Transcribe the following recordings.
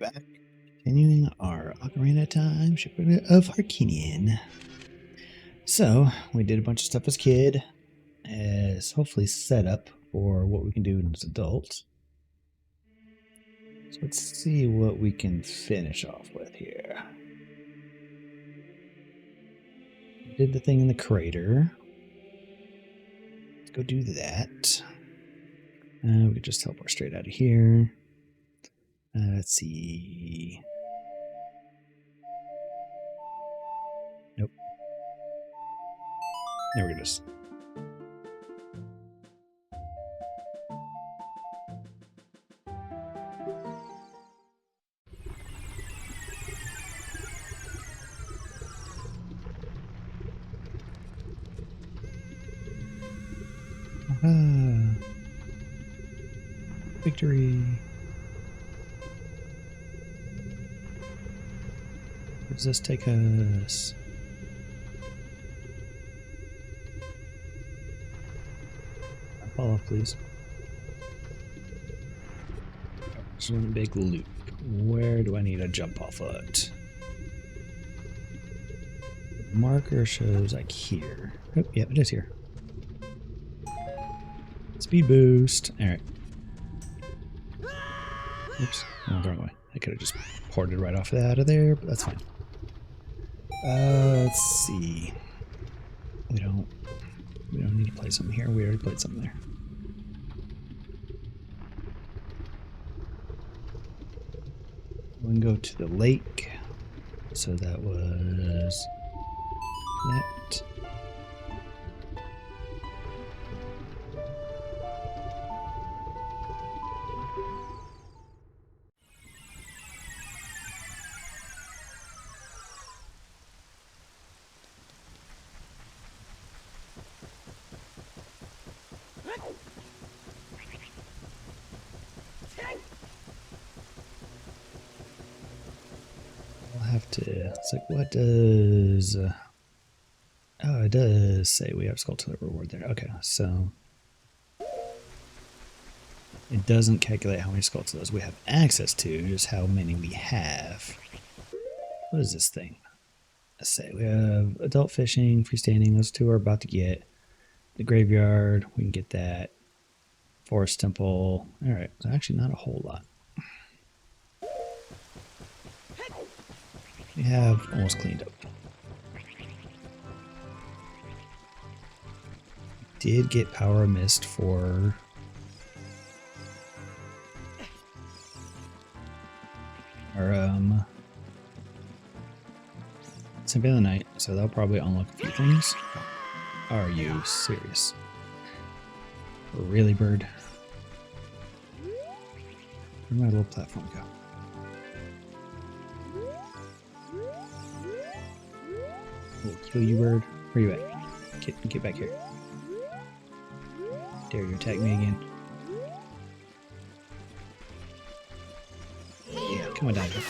back. Continuing our Ocarina of Time shipment of Harkinian. So, we did a bunch of stuff as kid, as hopefully set up for what we can do as adults. So let's see what we can finish off with here. Did the thing in the crater. Let's go do that. We could just teleport straight out of here. Let's see. Nope. There we go. Just. Victory. Where does this take us? Fall off, please. There's one big loop. Where do I need to jump off at? The marker shows like here. Oh, yeah, it is here. Speed boost. Alright. Oops. Oh, the wrong way. I could have just ported right off out of there, but that's fine. Let's see. We don't need to play something here. We already played something there. We can go to the lake. So that was that. It's like, what does... oh, it does say we have Skull to reward there. Okay, so... it doesn't calculate how many Skulltulas we have access to, just how many we have. What is this thing? Let's say we have adult fishing, freestanding, those two are about to get. The graveyard, we can get that. Forest temple. Alright, actually not a whole lot. We have almost cleaned up. Did get Power of Mist for our Symphony of the Night, so that'll probably unlock a few things. Are you serious? Really, bird? Where'd my little platform go? We'll kill you, bird. Where you at? Get back here. Dare you attack me again? Yeah, come on down here.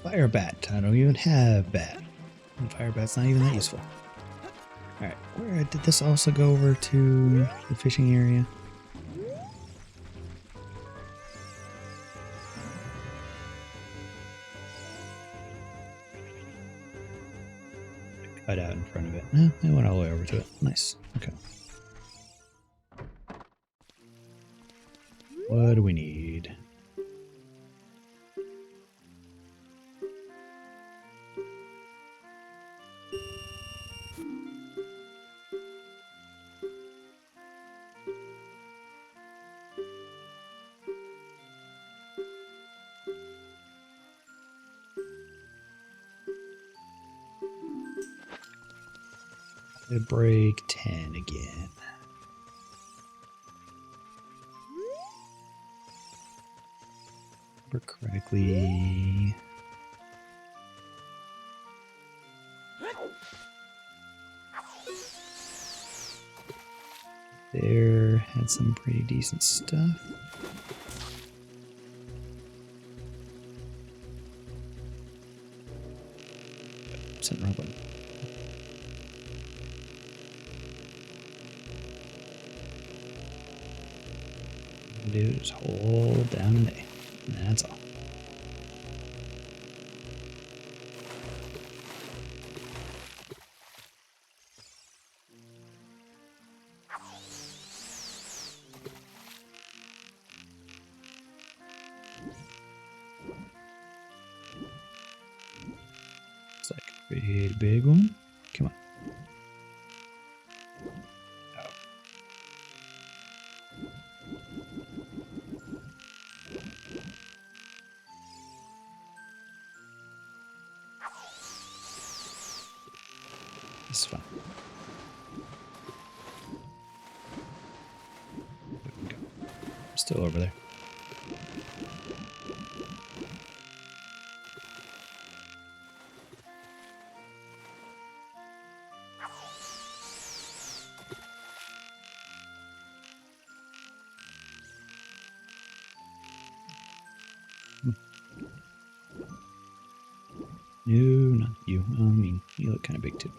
Fire bat. I don't even have bat. And fire bat's not even that useful. Alright, where did this also go over to the fishing area? Cut out in front of it. No, it went all the way over to it. Nice. Okay. What do we need? Break 10 again. Remember correctly. there had some pretty decent stuff. Something wrong with it. Do is hold down an A. That's all. It's like a pretty big one. Come on. Oh. This is fun. There we go. Still over there. No, not you. I mean, you look kind of big too.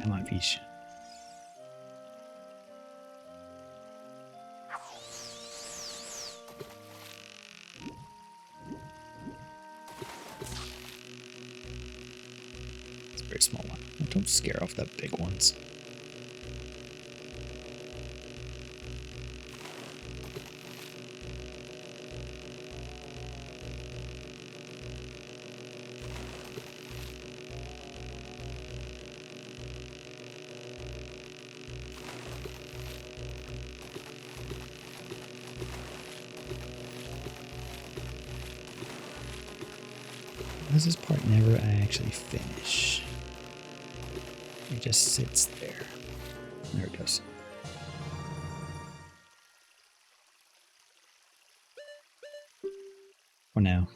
Come on, fish. It's a very small one. Don't scare off the big ones. Why does this part never actually finish? It just sits there. There it goes. For now.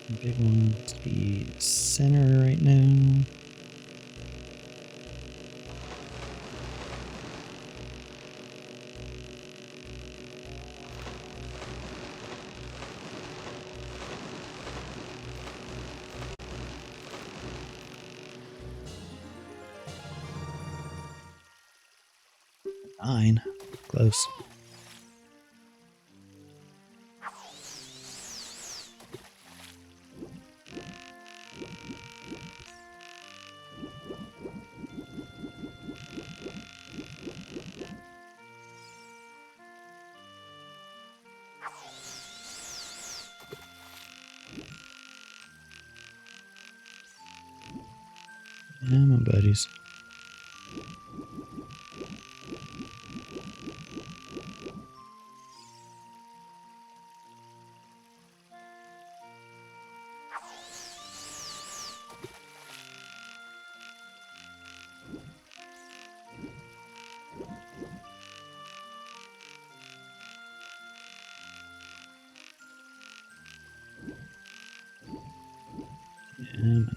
The big one to be center right now. Nine. Close. Yeah, my buddies. Yeah, man.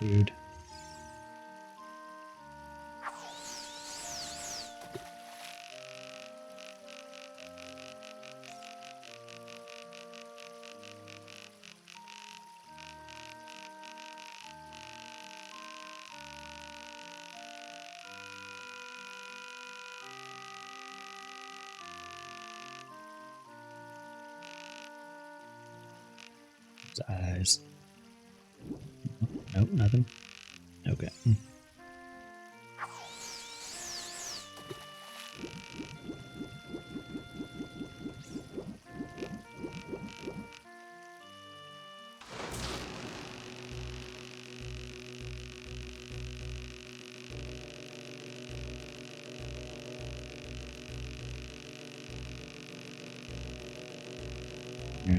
Rude. His eyes. Nope, nothing. Okay.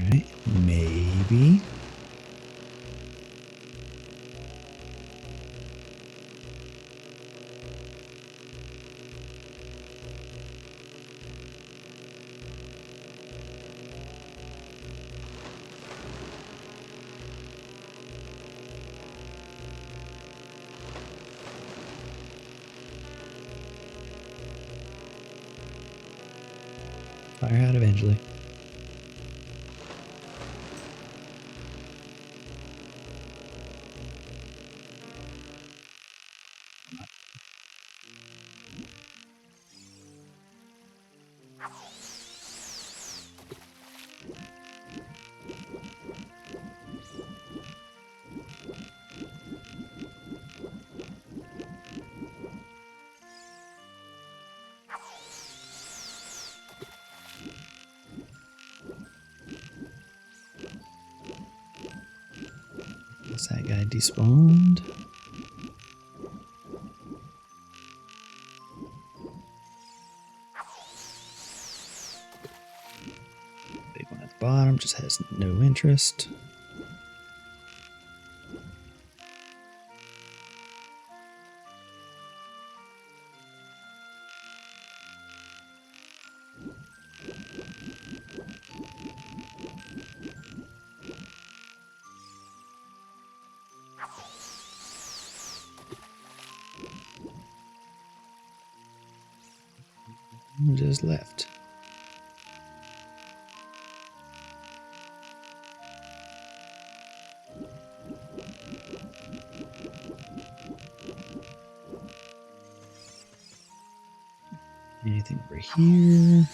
Alright, maybe. Fire out eventually. Guess that guy despawned. Big one at the bottom just has no interest. Just left. Anything over here?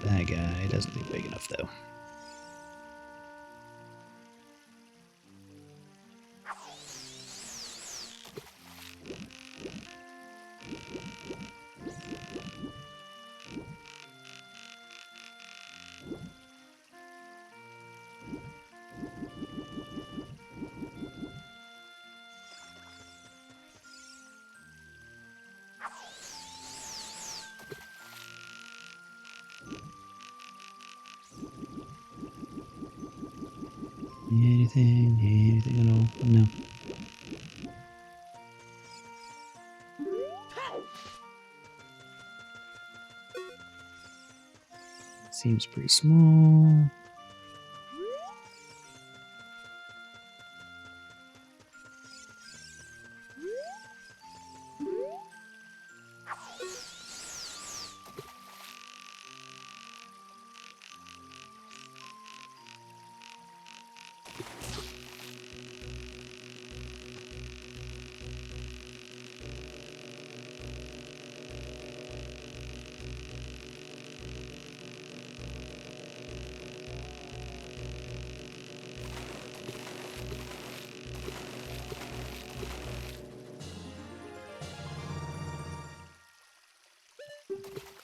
That guy doesn't look big enough though. Anything at all? No. Seems pretty small.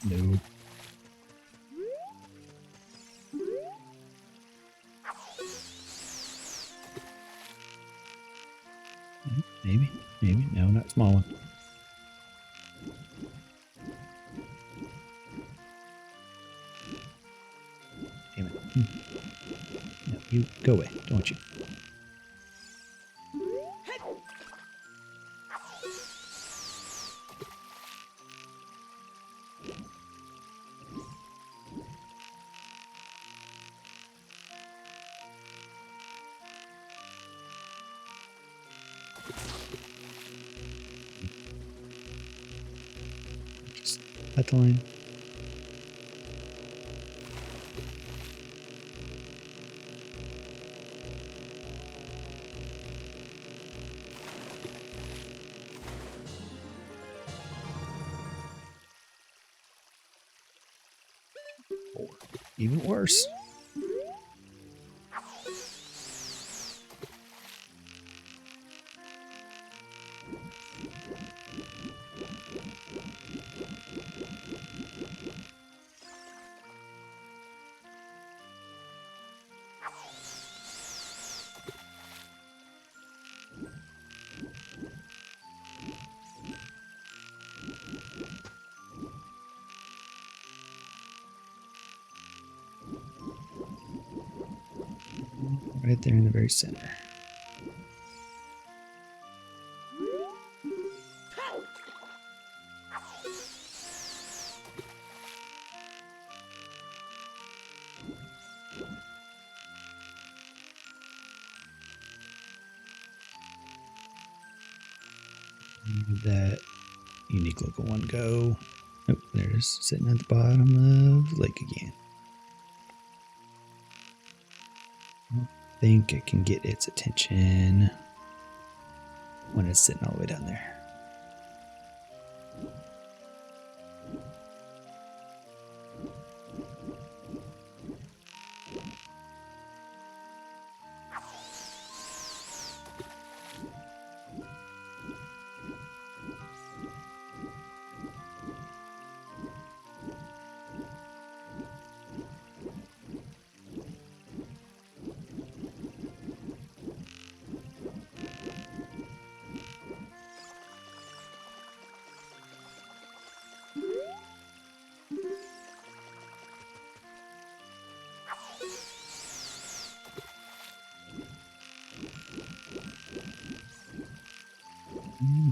No. Maybe. No, not small one. Damn it. No, you go away. Don't want you. Just cut the line. Or even worse. right there in the very center. That unique local one go. Oh, there it is, sitting at the bottom of the lake again. I think it can get its attention when it's sitting all the way down there.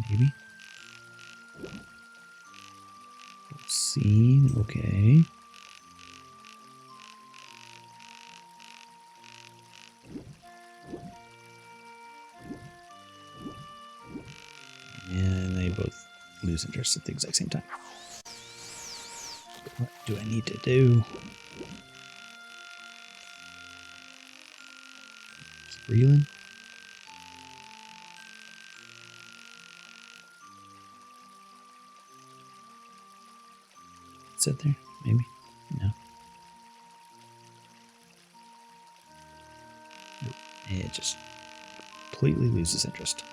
Maybe. See, okay. And they both lose interest at the exact same time. What do I need to do? Reeling? Sit there? Maybe? No. It just completely loses interest.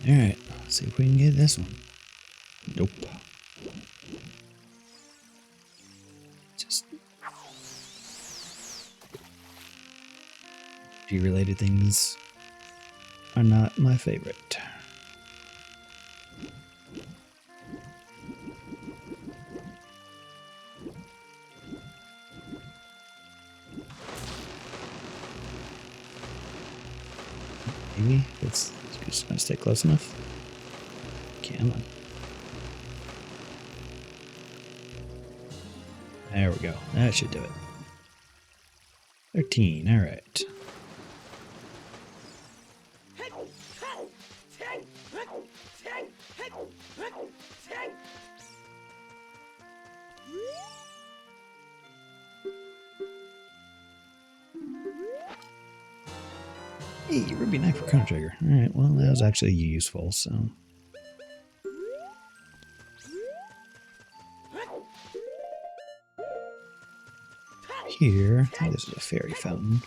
Alright, let's see if we can get this one. Nope. Just G-related things are not my favorite. Maybe it's just gonna stay close enough. Come on. There we go. That should do it. 13. All right. Hey, Ruby Knife for Chrono Trigger. Alright, well, that was actually useful, so. Here, I think this is a fairy fountain.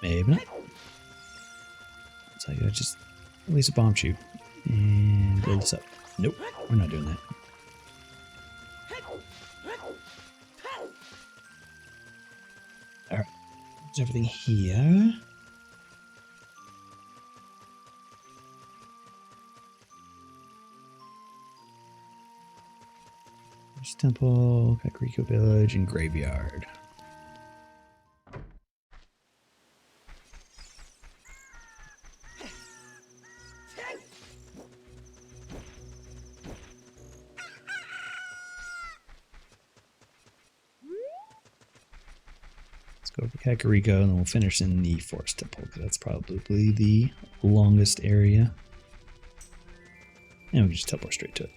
Maybe not. So I gotta just release a bomb shoe and build this up. Nope, we're not doing that. Alright, there's everything here. There's temple, Kakariko village, and graveyard. Go over Kakariko, and then we'll finish in the Forest Temple, because that's probably the longest area. And we can just teleport straight to it.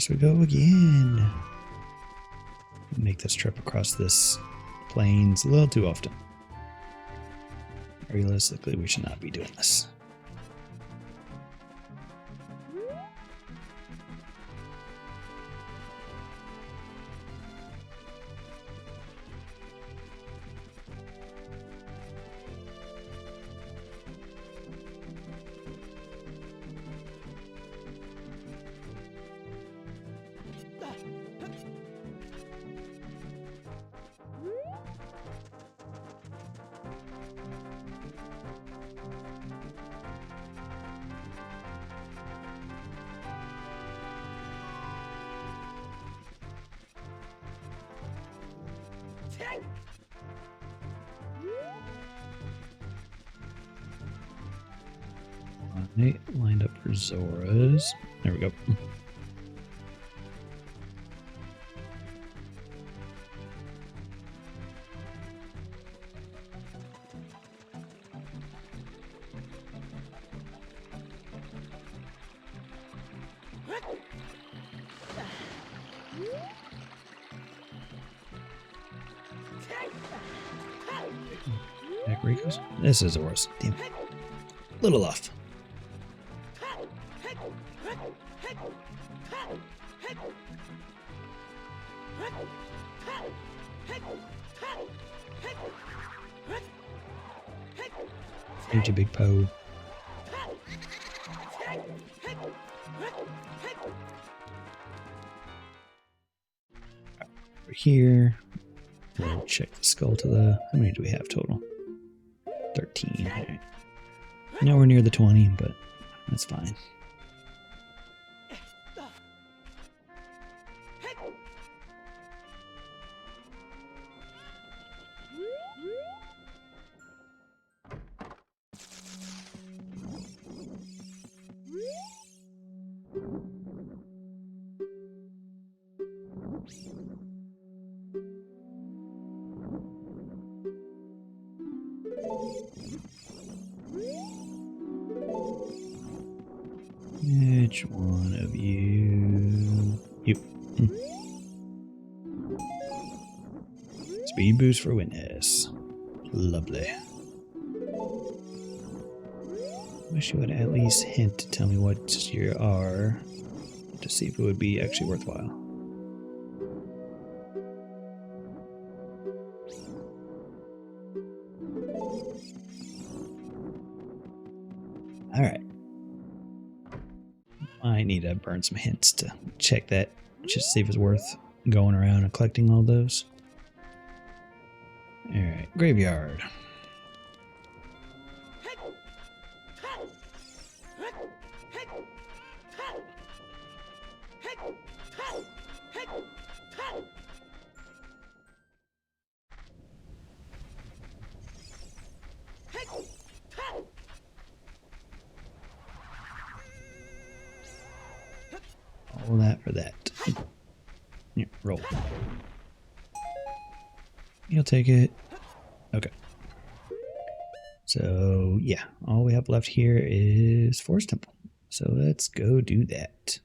Across we go again. Make this trip across this plains a little too often. Realistically, we should not be doing this. Right, lined up for Zora's. There we go. Back Rico's. This is Zora's. Damn. Little off. Here's your big Poe. Over here. We'll check the skull to the... How many do we have total? 13. All right. Nowhere near the 20, but that's fine. Which one of you? You. Speed boost for witness. Lovely. Wish you would at least hint to tell me what you are to see if it would be actually worthwhile. Alright. I need to burn some hints to check that, just to see if it's worth going around and collecting all those. Alright, graveyard. All that for that. Yeah, roll. You'll take it. Okay. So, yeah, all we have left here is Forest Temple. So let's go do that.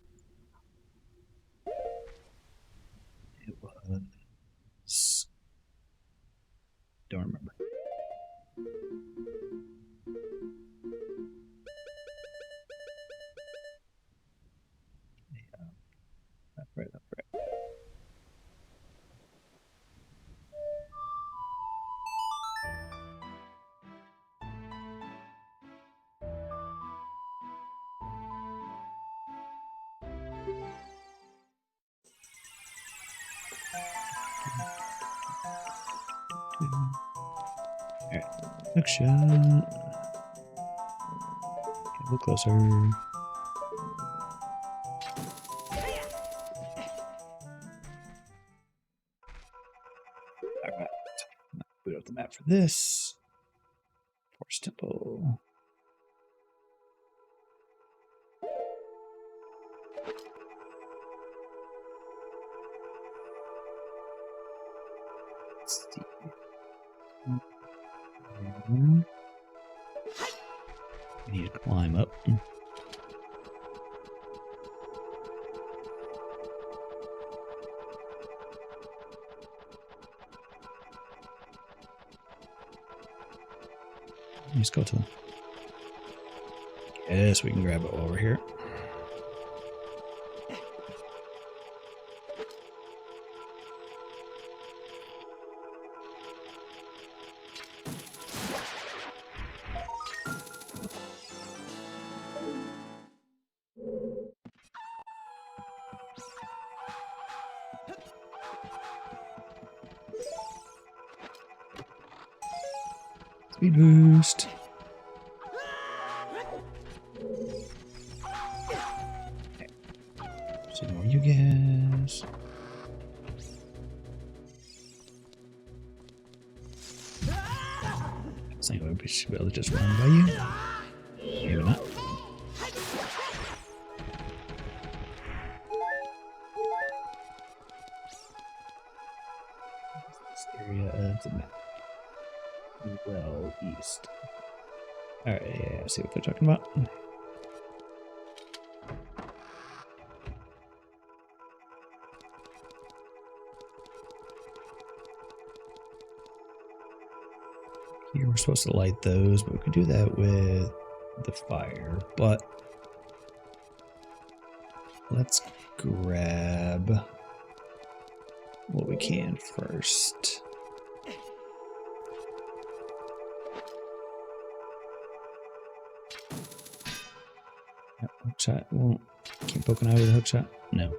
It was... Don't remember. Right up, right. Alright, next shot. Get a little closer. Alright, boot up the map for this. Forest Temple. Let's see. We need to climb up. Let's go to. Yes, we can grab it while we're here. Speed boost. Okay. See more you guys. I think we should be able to just run by you. Maybe not. This area of the map. Well, east. Alright, yeah, I see what they're talking about. Here we're supposed to light those, but we could do that with the fire. But let's grab what we can first. Hook shot won't. Can't poke an eye with a hook shot? No.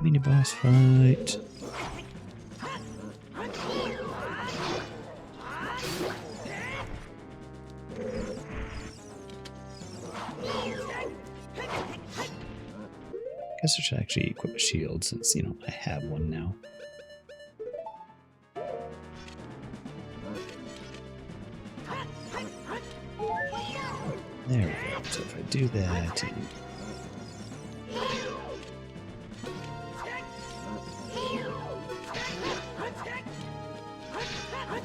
Mini boss fight. Guess I should actually equip a shield since, you know, I have one now. There we go. So if I do that,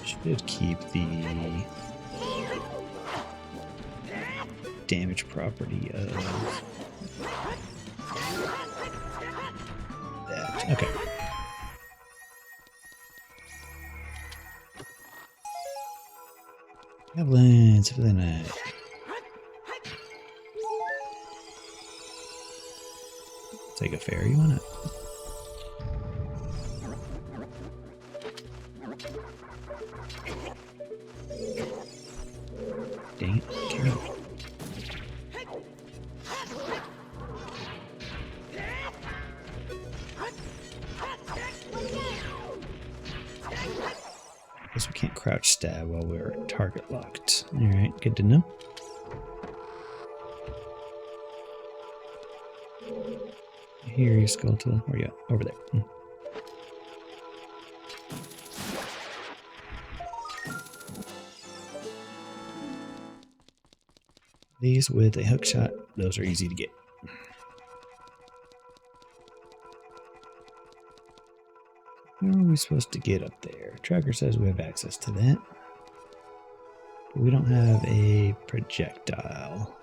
should keep the damage property of that. Okay. Goblins for the night. Take a ferry on it. Dang it, carry on. Guess we can't crouch stab while we're target locked. Alright, good to know. Here you skeletal. Where you at? Over there. These with a hook shot, those are easy to get. How are we supposed to get up there? Tracker says we have access to that. But we don't have a projectile.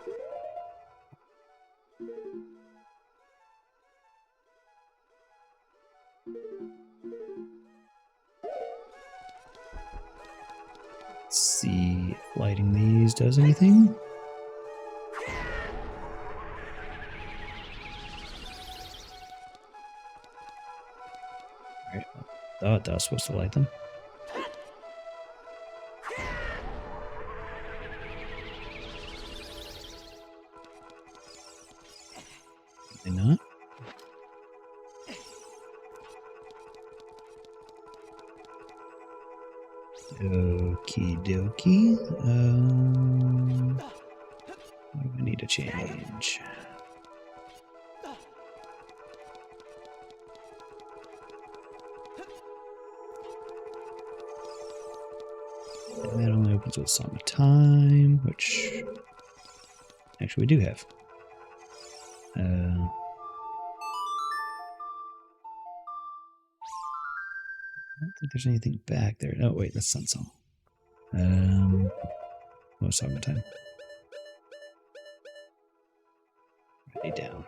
Let's see if lighting these does anything. Alright, I thought that was supposed to light them. Maybe not. Okie dokie. What do I need to change? And that only opens with some time, which actually we do have. I don't think there's anything back there. Oh, wait, that's Sunsong. Most of the time. Ready down.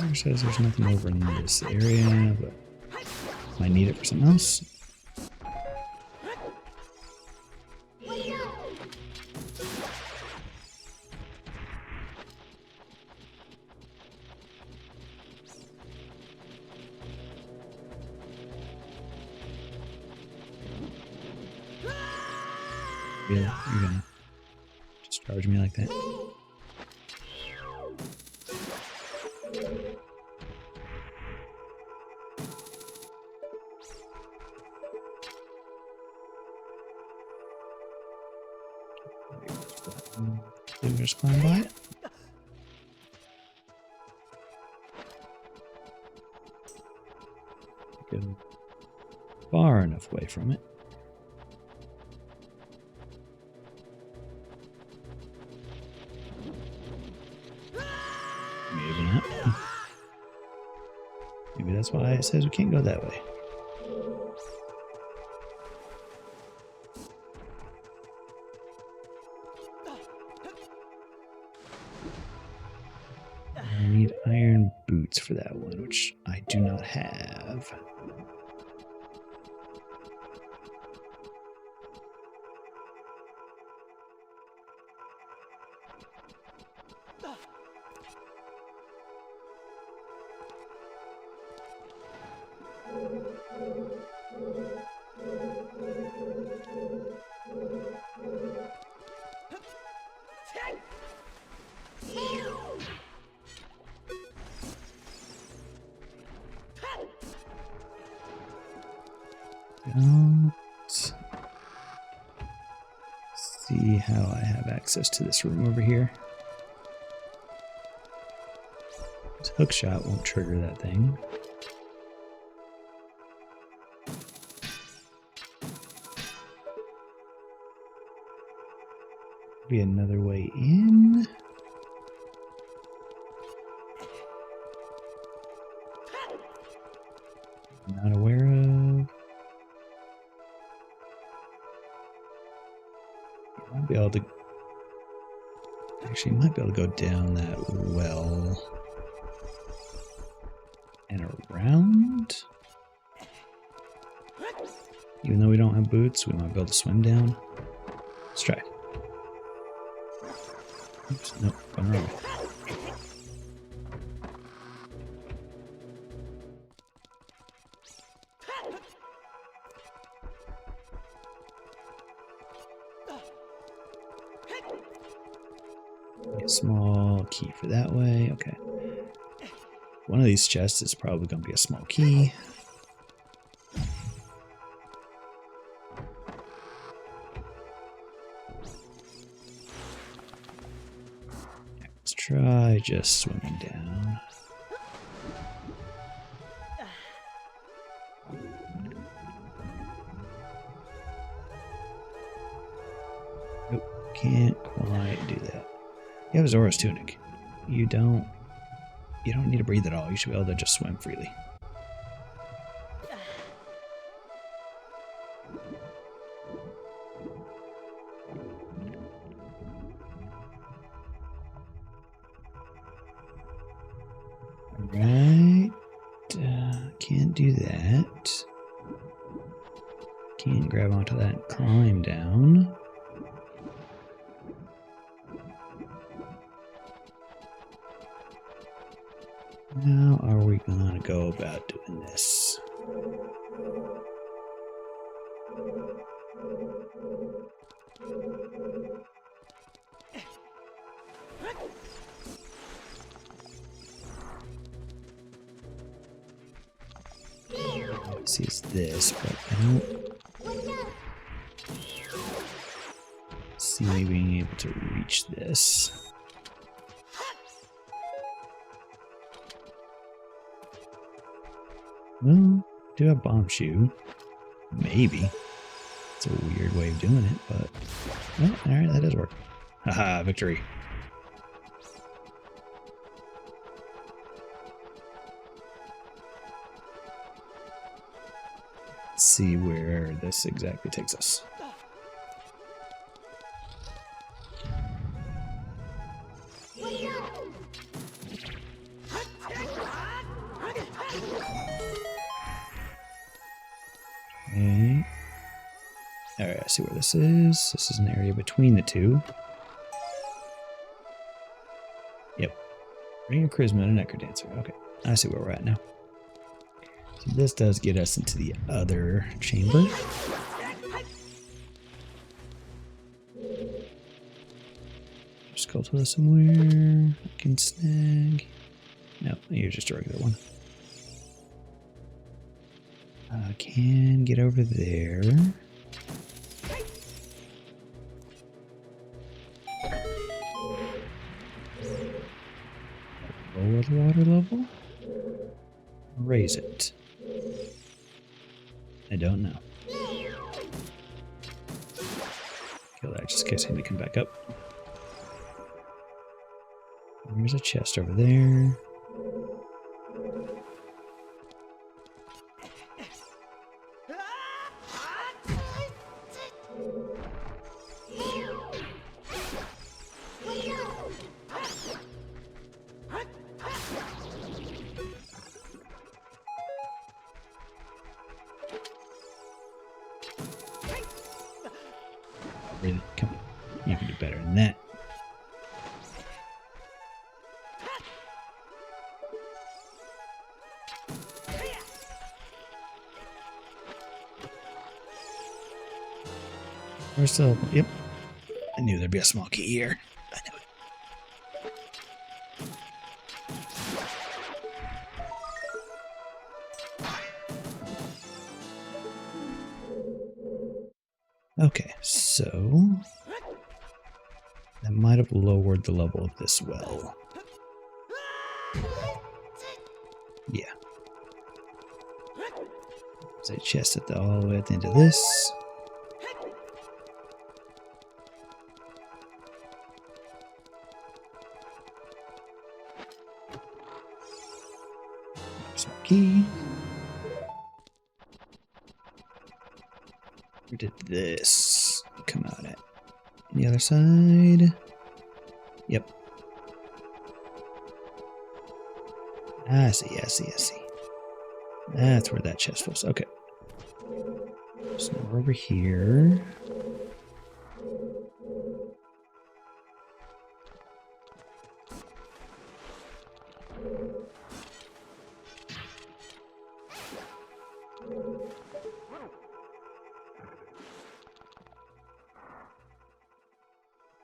It says there's nothing over in this area, but might need it for something else. Really? You're gonna just charge me like that? Did we just climb by it? Go far enough away from it. Maybe not. Maybe that's why it says we can't go that way. I need iron boots for that one, which I do not have. Let's see how I have access to this room over here. This hook shot won't trigger that thing. Be another way in. Not aware of. Might be able to. Actually, might be able to go down that well and around. Even though we don't have boots, we might be able to swim down. Let's try. Oops, nope, going wrong. A small key for that way. Okay. One of these chests is probably going to be a small key. Let's try just swimming down. Nope, can't quite do that. You have Zora's tunic. You don't need to breathe at all. You should be able to just swim freely. Alright. Can't do that. Can't grab onto that and climb down. How are we gonna go about doing this? See, it's this, but I don't. see me being able to reach this. Well, I do have bomb shoe. Maybe. It's a weird way of doing it, but... well, alright, that does work. Haha, victory. Let's see where this exactly takes us. Okay. Alright, I see where this is. This is an area between the two. Yep. Ring of Charisma and a Necrodancer. Okay, I see where we're at now. So this does get us into the other chamber. Skull somewhere. I can snag. No, you're just a regular one. I can get over there. Lower the water level? Raise it. I don't know. Kill that just in case I need to come back up. There's a chest over there. Really? Come on. You can do better than that. We're still... yep. I knew there'd be a small key here. I knew it. Okay, so... that might have lowered the level of this well. Yeah. There's a chest at the all the way at the end of this. Small key. Where did this come out at? The other side? Yep. I see. That's where that chest was. Okay. So now we're over here.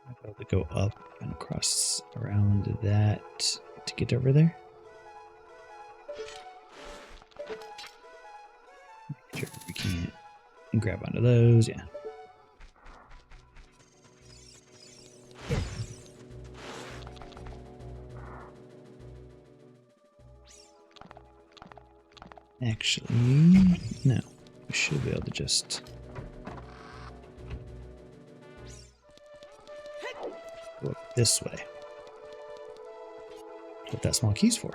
I'll be able to go up and across around that to get over there. Make sure we can't grab onto those, yeah. Actually, no. We should be able to just... go up this way. What that small key's for.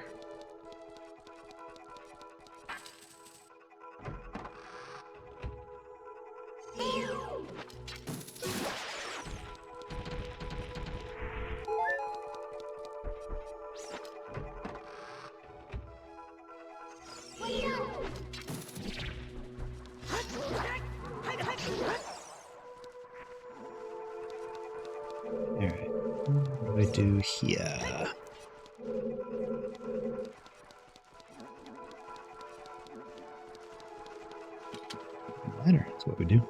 Alright, what do I do here? Ladder, that's what we do.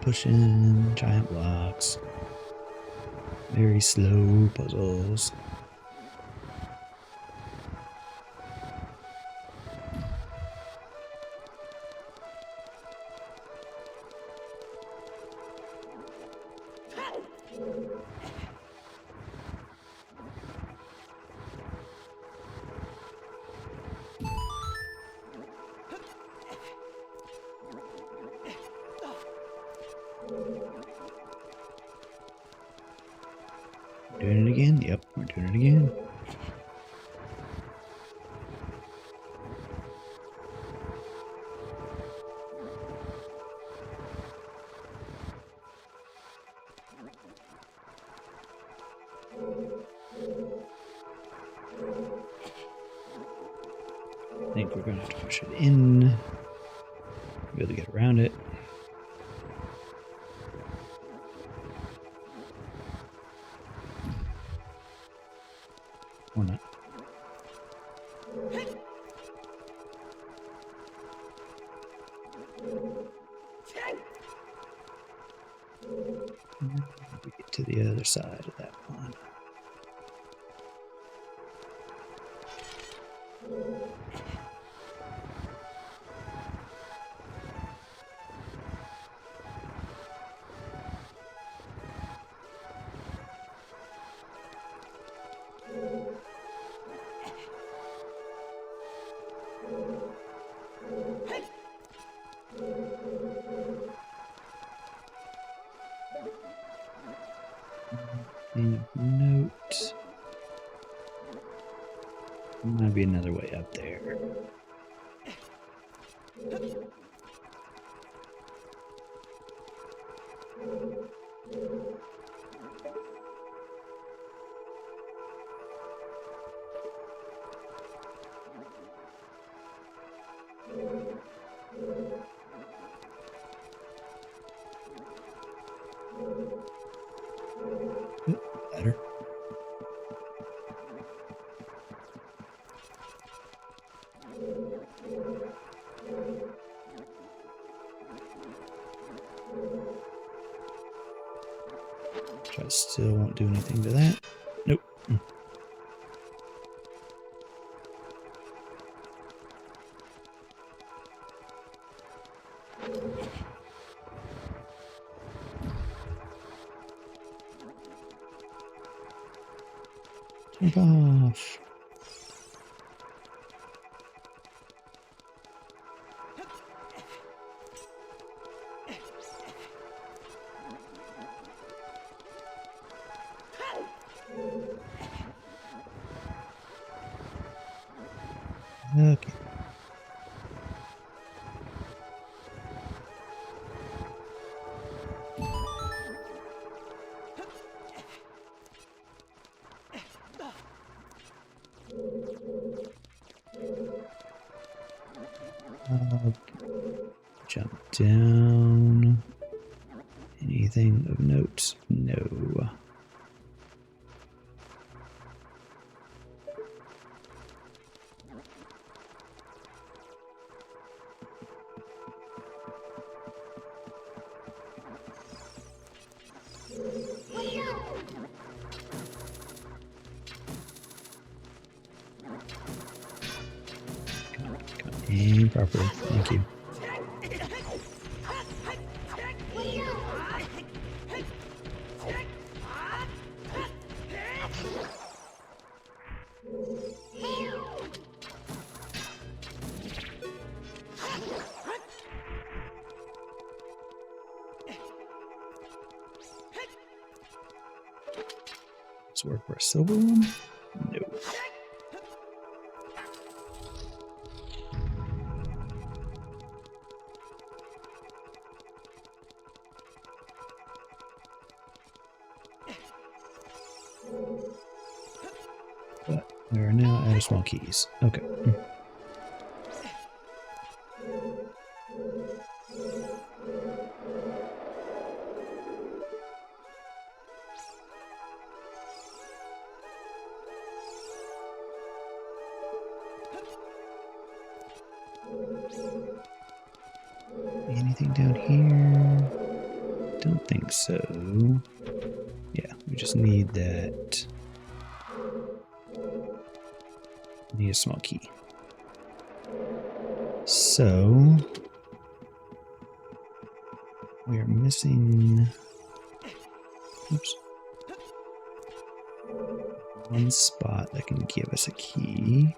pushing giant blocks. Very slow puzzles. Doing it again? Yep, we're doing it again. I think we're going to have to push it in. Be able to get around it. Or not. We get to the other side of that one. Note. Might be another way up there. Better. Try still won't do anything to that. Nope. Jump off. Okay. Jump down. Anything of note? No. Aim properly. Thank you. Let's work for a silver one. No. But there are now out of small keys. Okay. Anything down here? Don't think so. Yeah, we just need that. Need a small key. So we are missing, oops, one spot that can give us a key.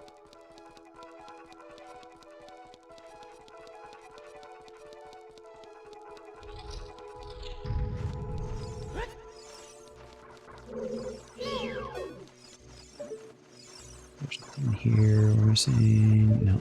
There's nothing here we're missing. No.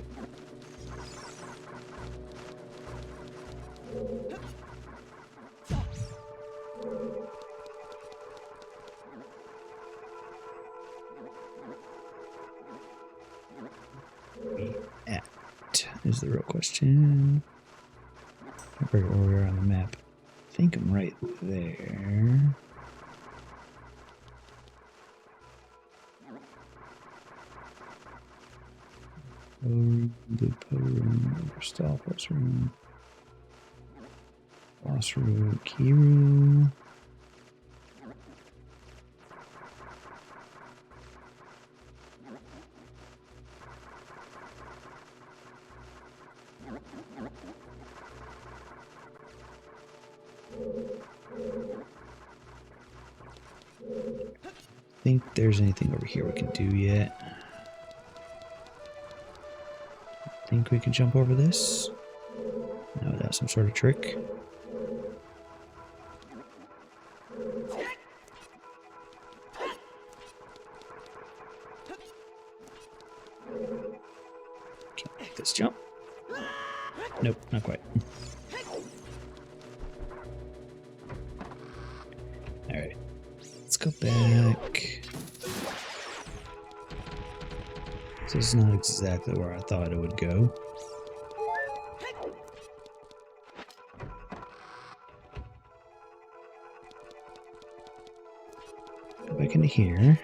Is the real question. I forget where we are on the map. I think I'm right there. Blue room, stall plus room, boss room, key room. Think there's anything over here we can do yet. Think we can jump over this? No, that's some sort of trick. Can't make this jump. Nope, not quite. Alright, let's go back. This is not exactly where I thought it would go. Go back into here.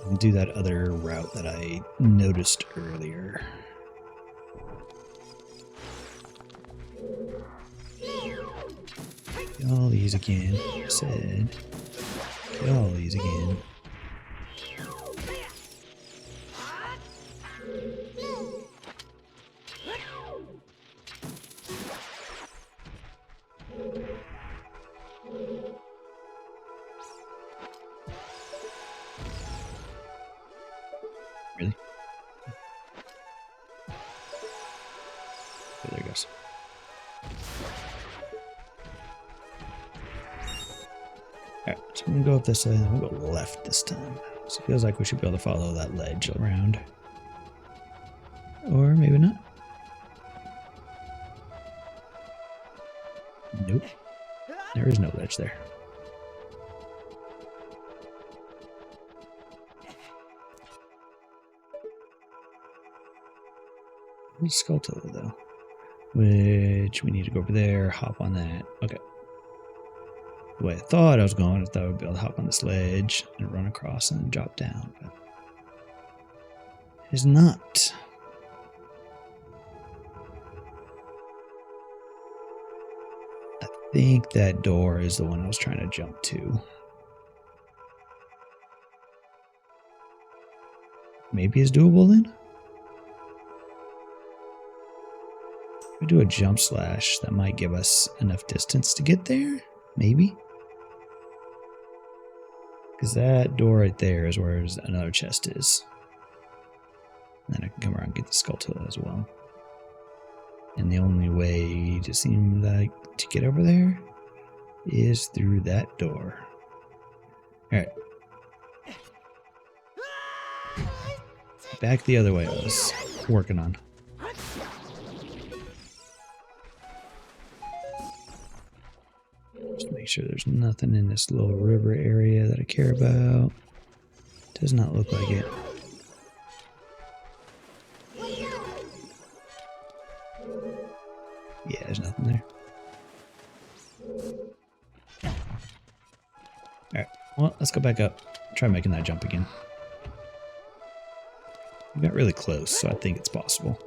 And do that other route that I noticed earlier. Get all these again. I said, get all these again. Really? Oh, there it goes. Alright, so I'm gonna go up this way, and we'll go left this time. So it feels like we should be able to follow that ledge around. Or maybe not. Nope. There is no ledge there. Where's Skulltula though? Which we need to go over there, hop on that. Okay. The way I thought I was going, I thought I would be able to hop on this ledge and run across and then drop down, but it is not. I think that door is the one I was trying to jump to. Maybe it's doable then? If we do a jump slash, that might give us enough distance to get there? Maybe? Because that door right there is where another chest is. And then I can come around and get the Skulltula as well. And the only way to seem like to get over there is through that door. Alright. Back the other way I was working on. Just make sure there's nothing in this little river area that I care about. Does not look like it. Yeah, there's nothing there. Alright, well, let's go back up. Try making that jump again. We got really close, so I think it's possible.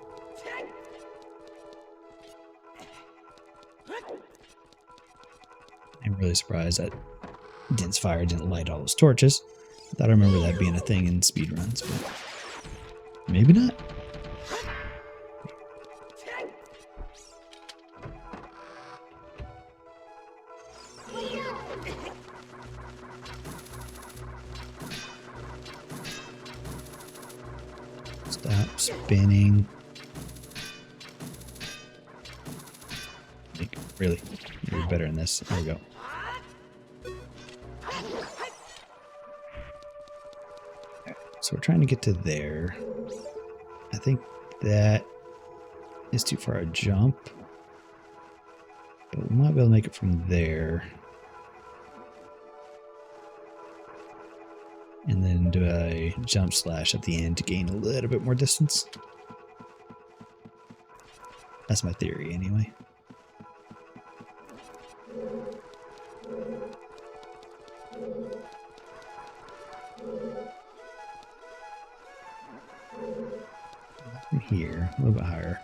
I'm really surprised that dense fire didn't light all those torches. I thought I remember that being a thing in speedruns, but maybe not. Stop spinning. Like, really? You're better than this. There we go. So we're trying to get to there. I think that is too far a jump. But we might be able to make it from there. And then do a jump slash at the end to gain a little bit more distance. That's my theory anyway. From here, a little bit higher.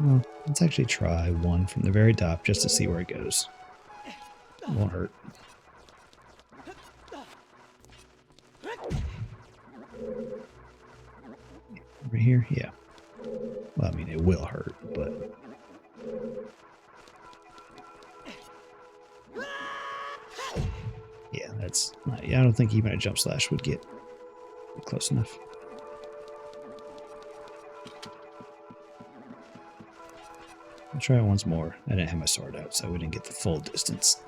Well, let's actually try one from the very top just to see where it goes. It won't hurt. Over here? Yeah. Well, I mean, it will hurt, but... yeah, that's... yeah, I don't think even a jump slash would get close enough. I'll try it once more. I didn't have my sword out, so I wouldn't get the full distance.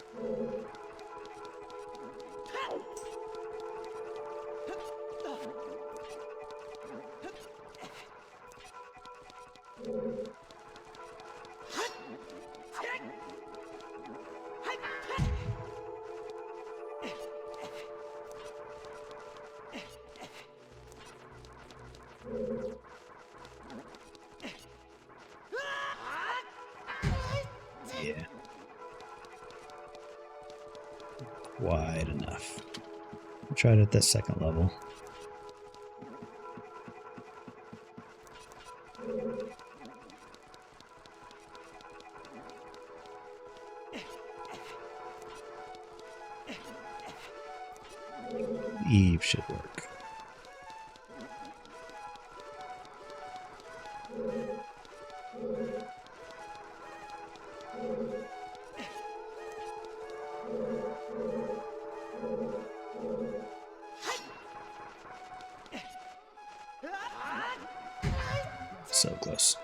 Yeah. Quite enough. I tried it at that second level. Eve should work. So close.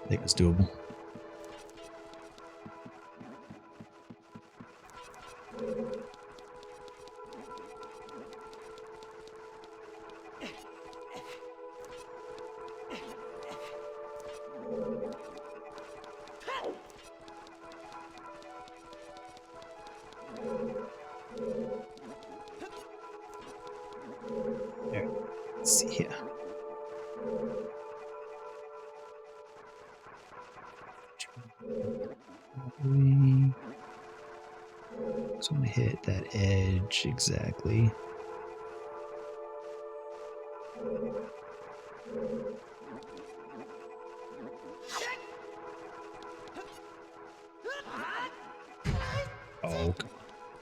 I think it's doable. There. Let's see here. So I'm gonna hit that edge exactly. Oh,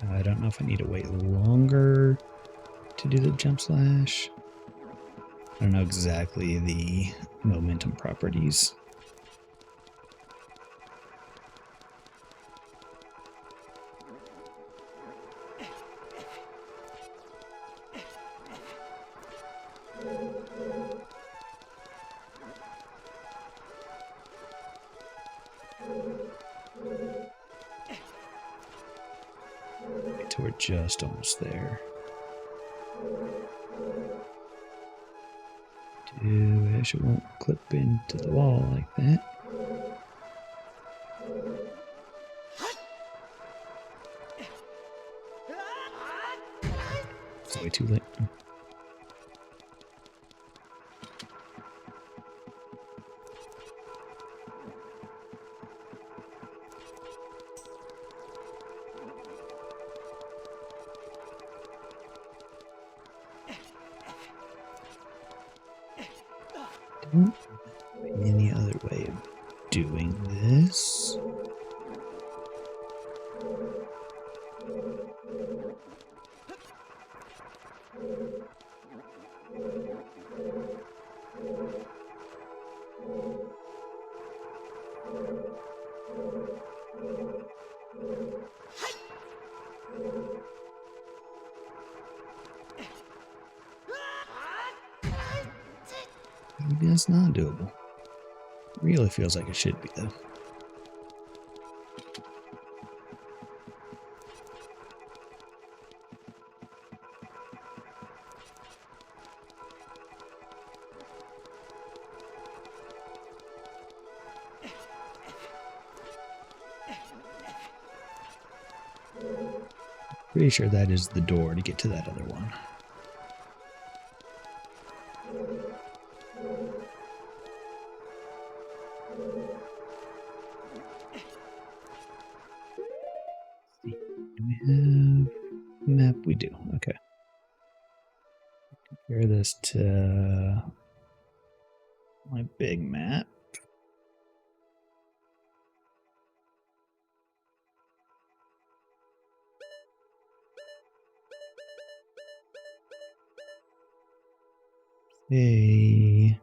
I don't know if I need to wait longer to do the jump slash. I don't know exactly the momentum properties. Wait till we're just almost there. I wish it won't clip into the wall like that. It's way too late. is. Maybe that's not doable. Really feels like it should be, though. Pretty sure that is the door to get to that other one. Do we have a map? We do. Okay. Compare this to my big map. Hey.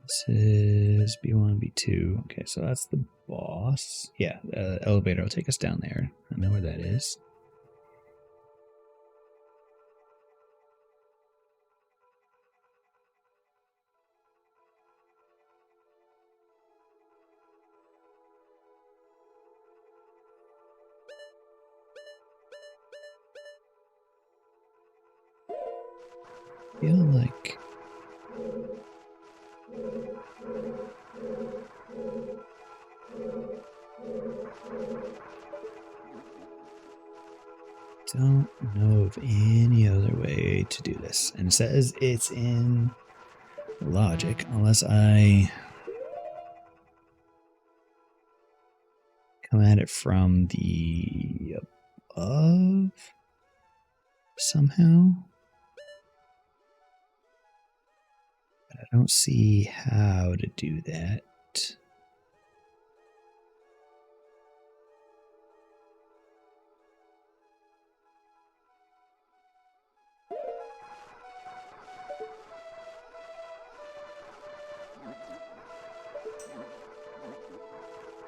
This is B1, B2. Okay, so that's the boss. Yeah, the elevator will take us down there. I know where that is. I feel like don't know of any other way to do this. And it says it's in logic, unless I come at it from the above somehow. But I don't see how to do that.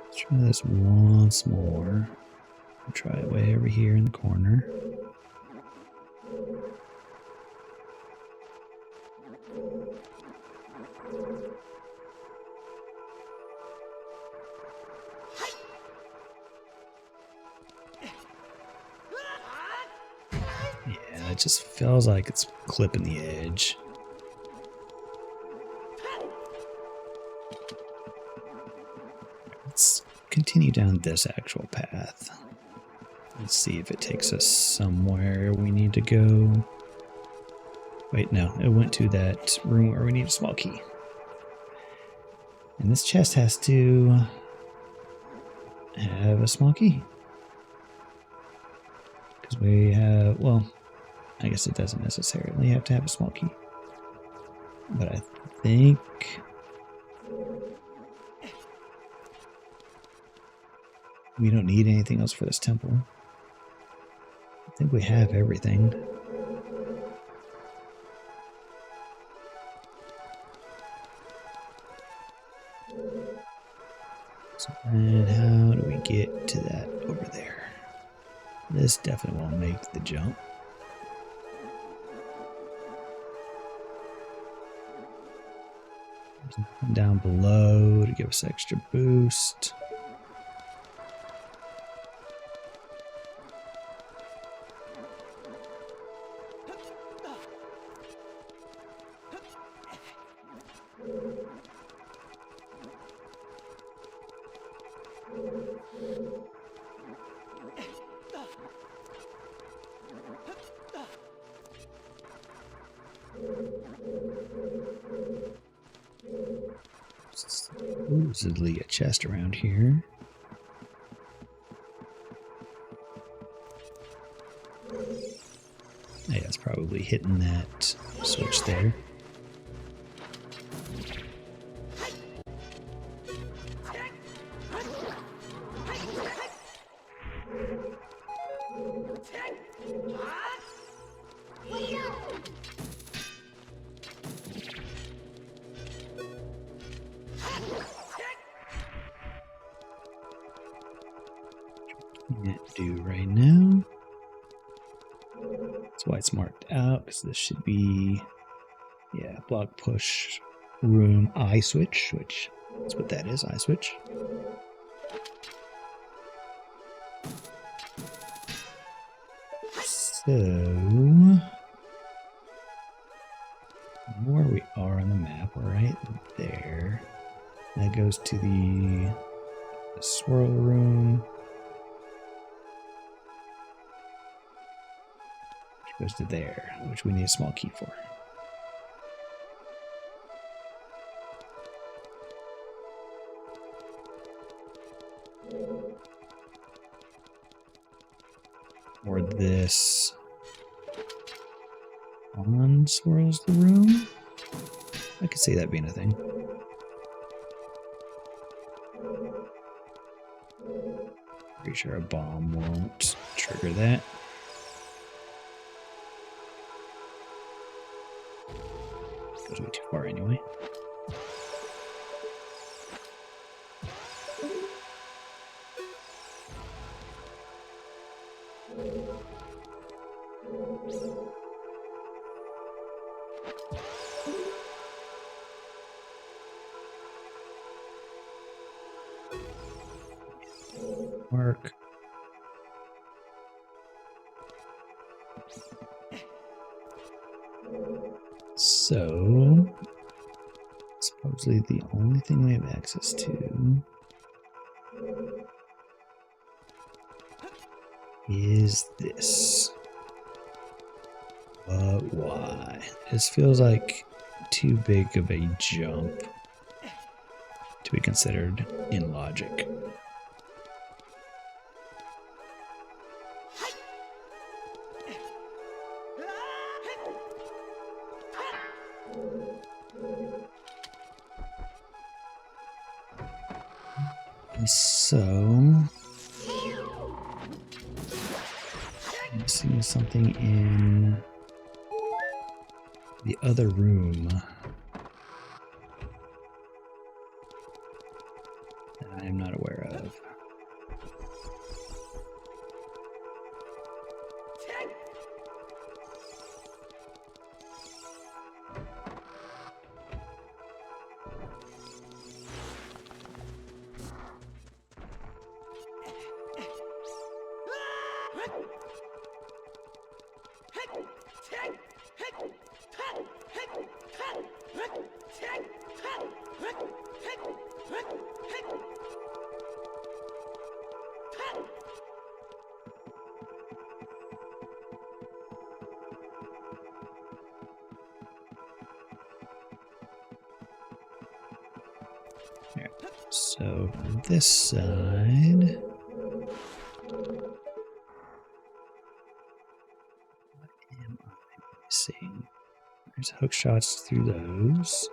Let's try this once more. I'll try it way over here in the corner. Yeah, it just feels like it's clipping the edge. Let's continue down this actual path. Let's see if it takes us somewhere we need to go. Wait, no, it went to that room where we need a small key. And this chest has to have a small key. Because we have, well, I guess it doesn't necessarily have to have a small key. But I think we don't need anything else for this temple. I think we have everything. So, and how do we get to that over there? This definitely won't make the jump. There's nothing down below to give us extra boost. Supposedly a chest around here. Yeah, it's probably hitting that switch there. do right now. That's why it's marked out, because this should be, yeah, block push room I switch, which that's what that is, I switch. So, where we are on the map, right there. That goes to the swirl room. Which goes to there, which we need a small key for. Or this unswirls the room. I could see that being a thing. Pretty sure a bomb won't trigger that. Goes way too far anyway. Work. So, supposedly the only thing we have access to is this. But why? This feels like too big of a jump to be considered in logic. So, I'm seeing something in the other room that I am not aware of. Here. So from this side, what am I missing? There's hook shots through those.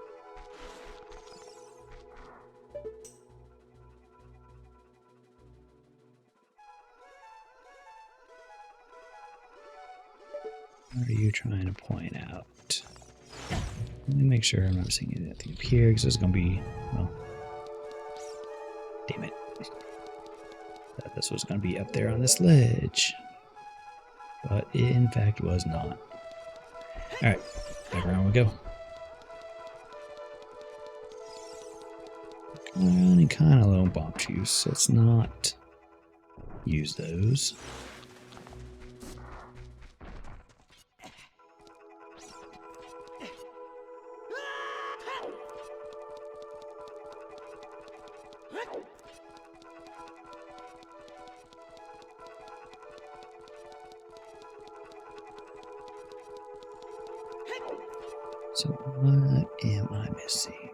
What are you trying to point out? Let me make sure I'm not missing anything up here, because it's going to be, well, damn it. Thought this was going to be up there on this ledge, but it in fact was not. Alright, back around we go. Running kind of low on bomb juice, so let's not use those. So what am I missing?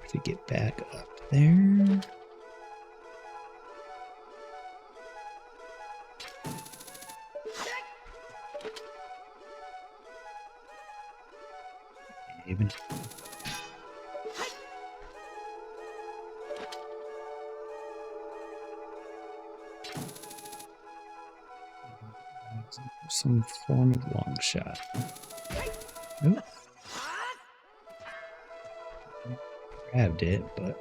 to get back up there. Even some form of long shot. Nope. Grabbed it, but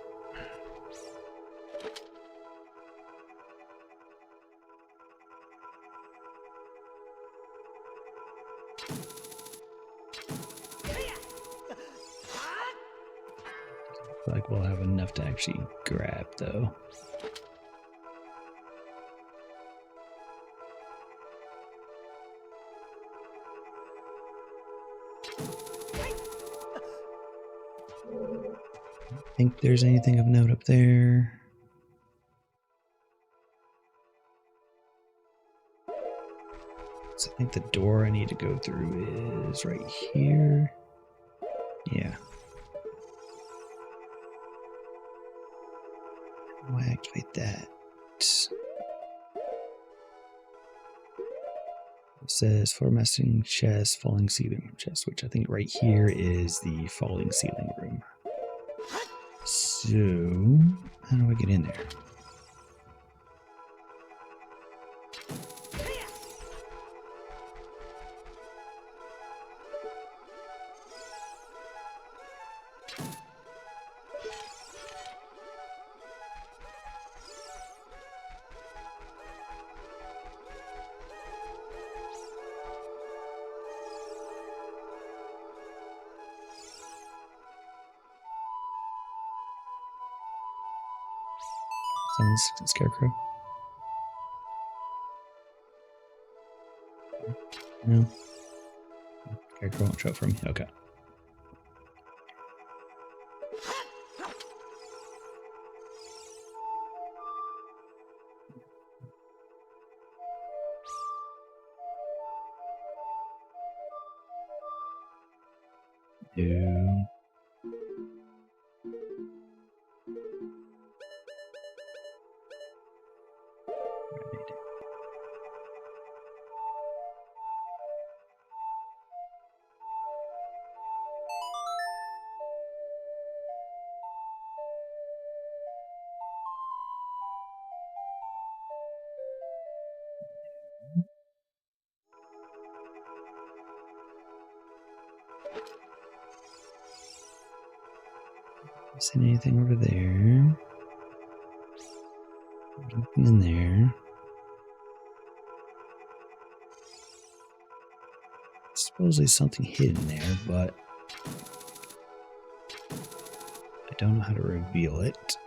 like we'll have enough to actually grab though. I think there's anything of note up there. So I think the door I need to go through is right here. Yeah. How do I activate that? It says for messing chest, falling ceiling chest, which I think right here is the falling ceiling room. So, how do I get in there? Someone's scarecrow. No. Scarecrow won't show up for me. Okay. No. Isn't anything over there? Nothing in there. Supposedly something hidden there, but I don't know how to reveal it.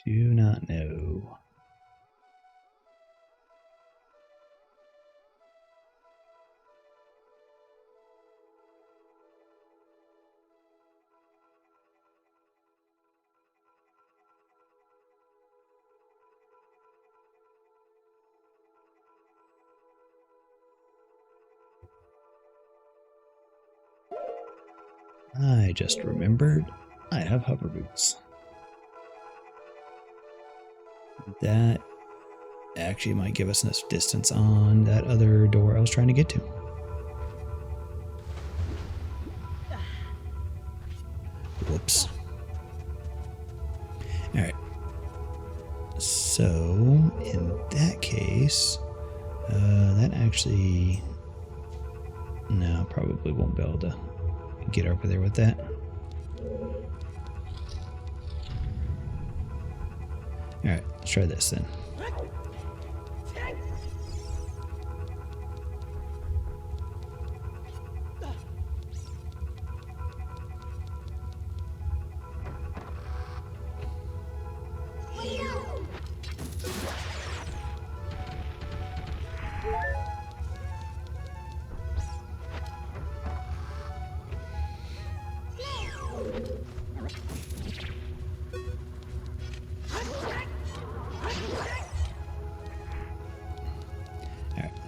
Do not know. I just remembered I have hover boots. That actually might give us enough distance on that other door I was trying to get to. Whoops. Alright. So, in that case, that actually... No, probably won't be able to get over there with that. Alright, let's try this then.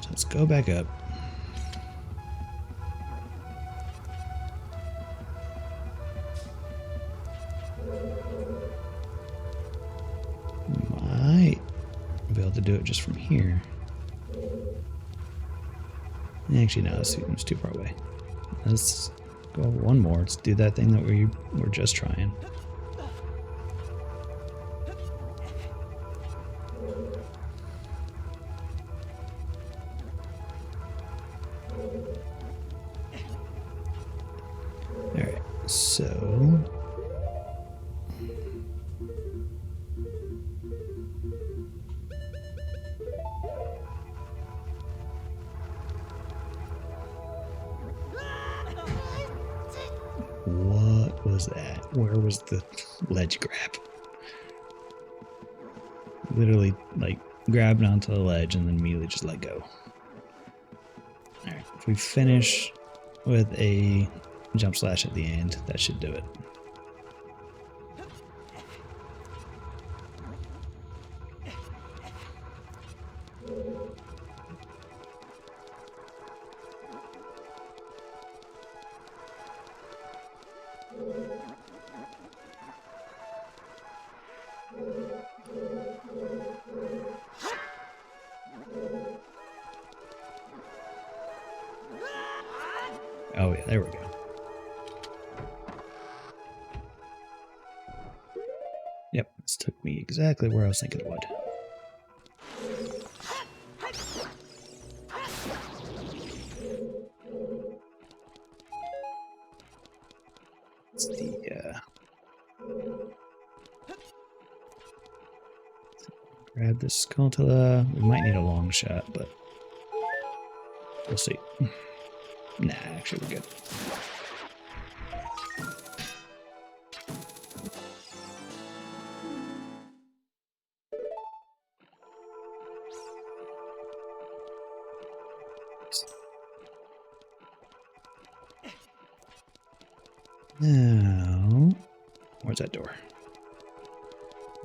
let's go back up. Might be able to do it just from here. Actually, no, it's too far away. Let's go one more. Let's do that thing that we were just trying. Alright, so... what was that? Where was the ledge grab? Literally, like, grabbed onto the ledge and then immediately just let go. Alright, if we finish with a jump slash at the end, that should do it. Oh yeah, there we go. Yep, this took me exactly where I was thinking it would. It's the grab this Skulltula. We might need a long shot, but we'll see. Nah, actually we're good. Now, where's that door?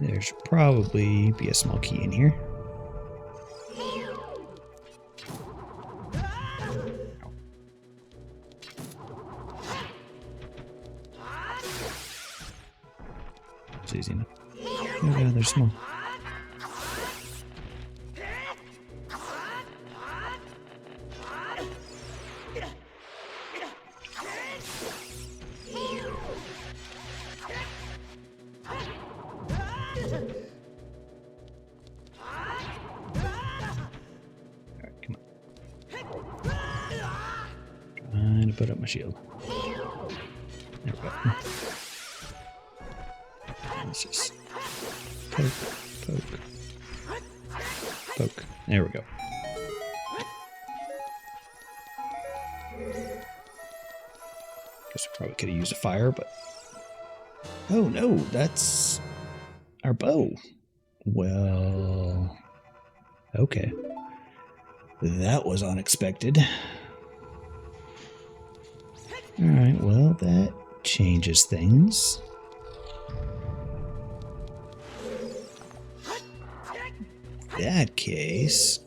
There should probably be a small key in here. It's easy enough. Oh yeah, they're small. Trying to put up my shield. There we go. Let's just poke, poke, poke. There we go. Guess we probably could have used a fire, but... oh no, that's our bow. Well... okay. That was unexpected. Alright, well, that changes things. In that case...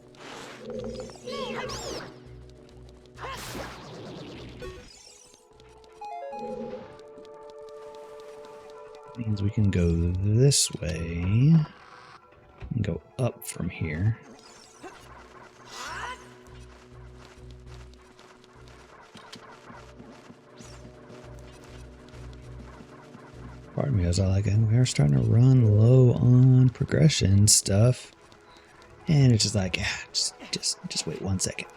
means we can go this way and go up from here. Pardon me as I like it. We are starting to run low on progression stuff. And it's just like, yeah, just wait 1 second.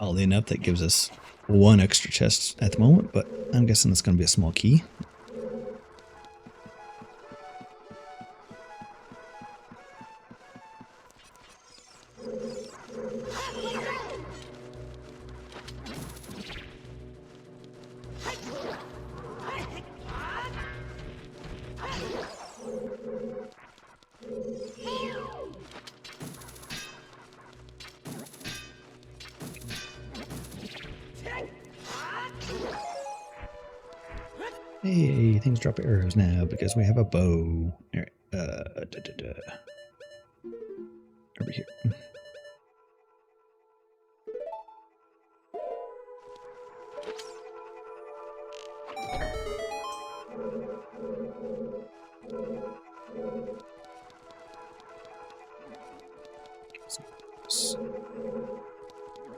Oddly enough, that gives us 1 extra chest at the moment, but I'm guessing it's going to be a small key. Hey, things drop arrows now because we have a bow. Alright, over here.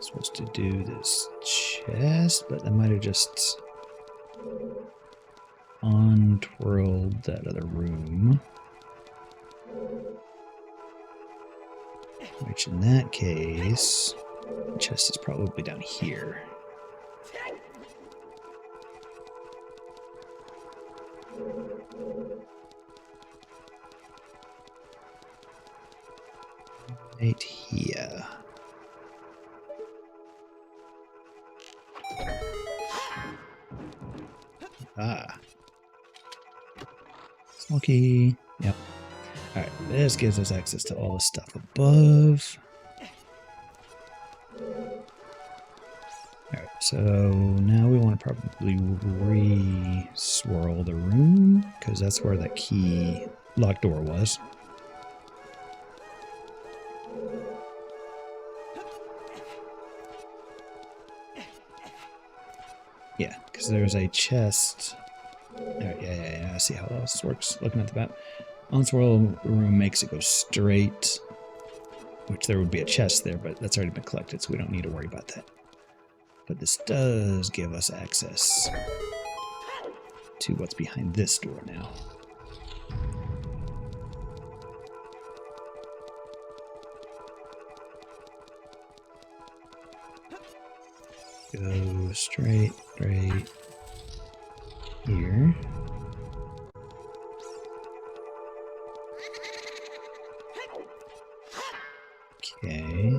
Supposed to do this chest, but I might have just untwirled that other room. Which in that case, the chest is probably down here. Right here. Ah. Smoky. Yep. Alright, this gives us access to all the stuff above. Alright, so now we want to probably re-swirl the room, because that's where that key locked door was. Yeah, because there's a chest. Alright, yeah, I see how this works, looking at the map. Unswirl room makes it go straight, which there would be a chest there, but that's already been collected, so we don't need to worry about that. But this does give us access to what's behind this door now. Go straight right here. Okay.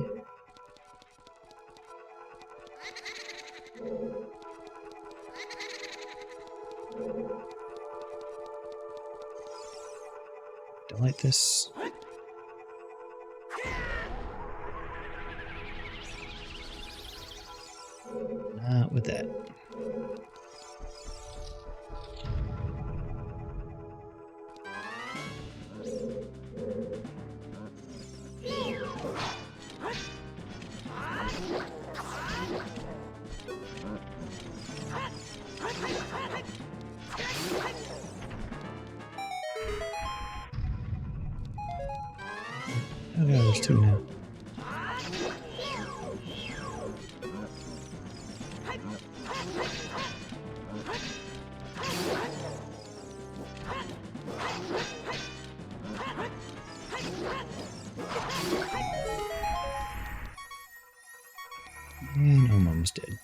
Don't like this. Not with that. Oh god, there's two now. And I'm almost dead.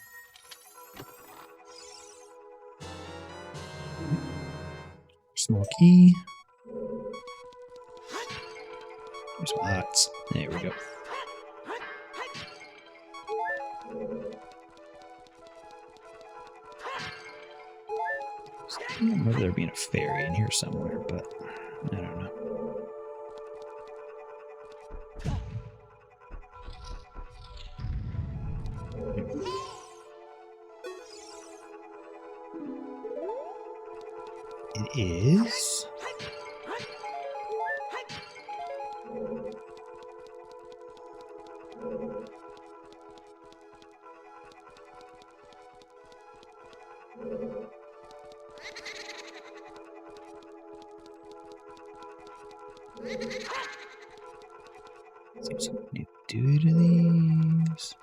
Small key. There's some hearts. There we go. I don't remember there being a fairy in here somewhere, but I don't know. It is. Seems something we need to do to these.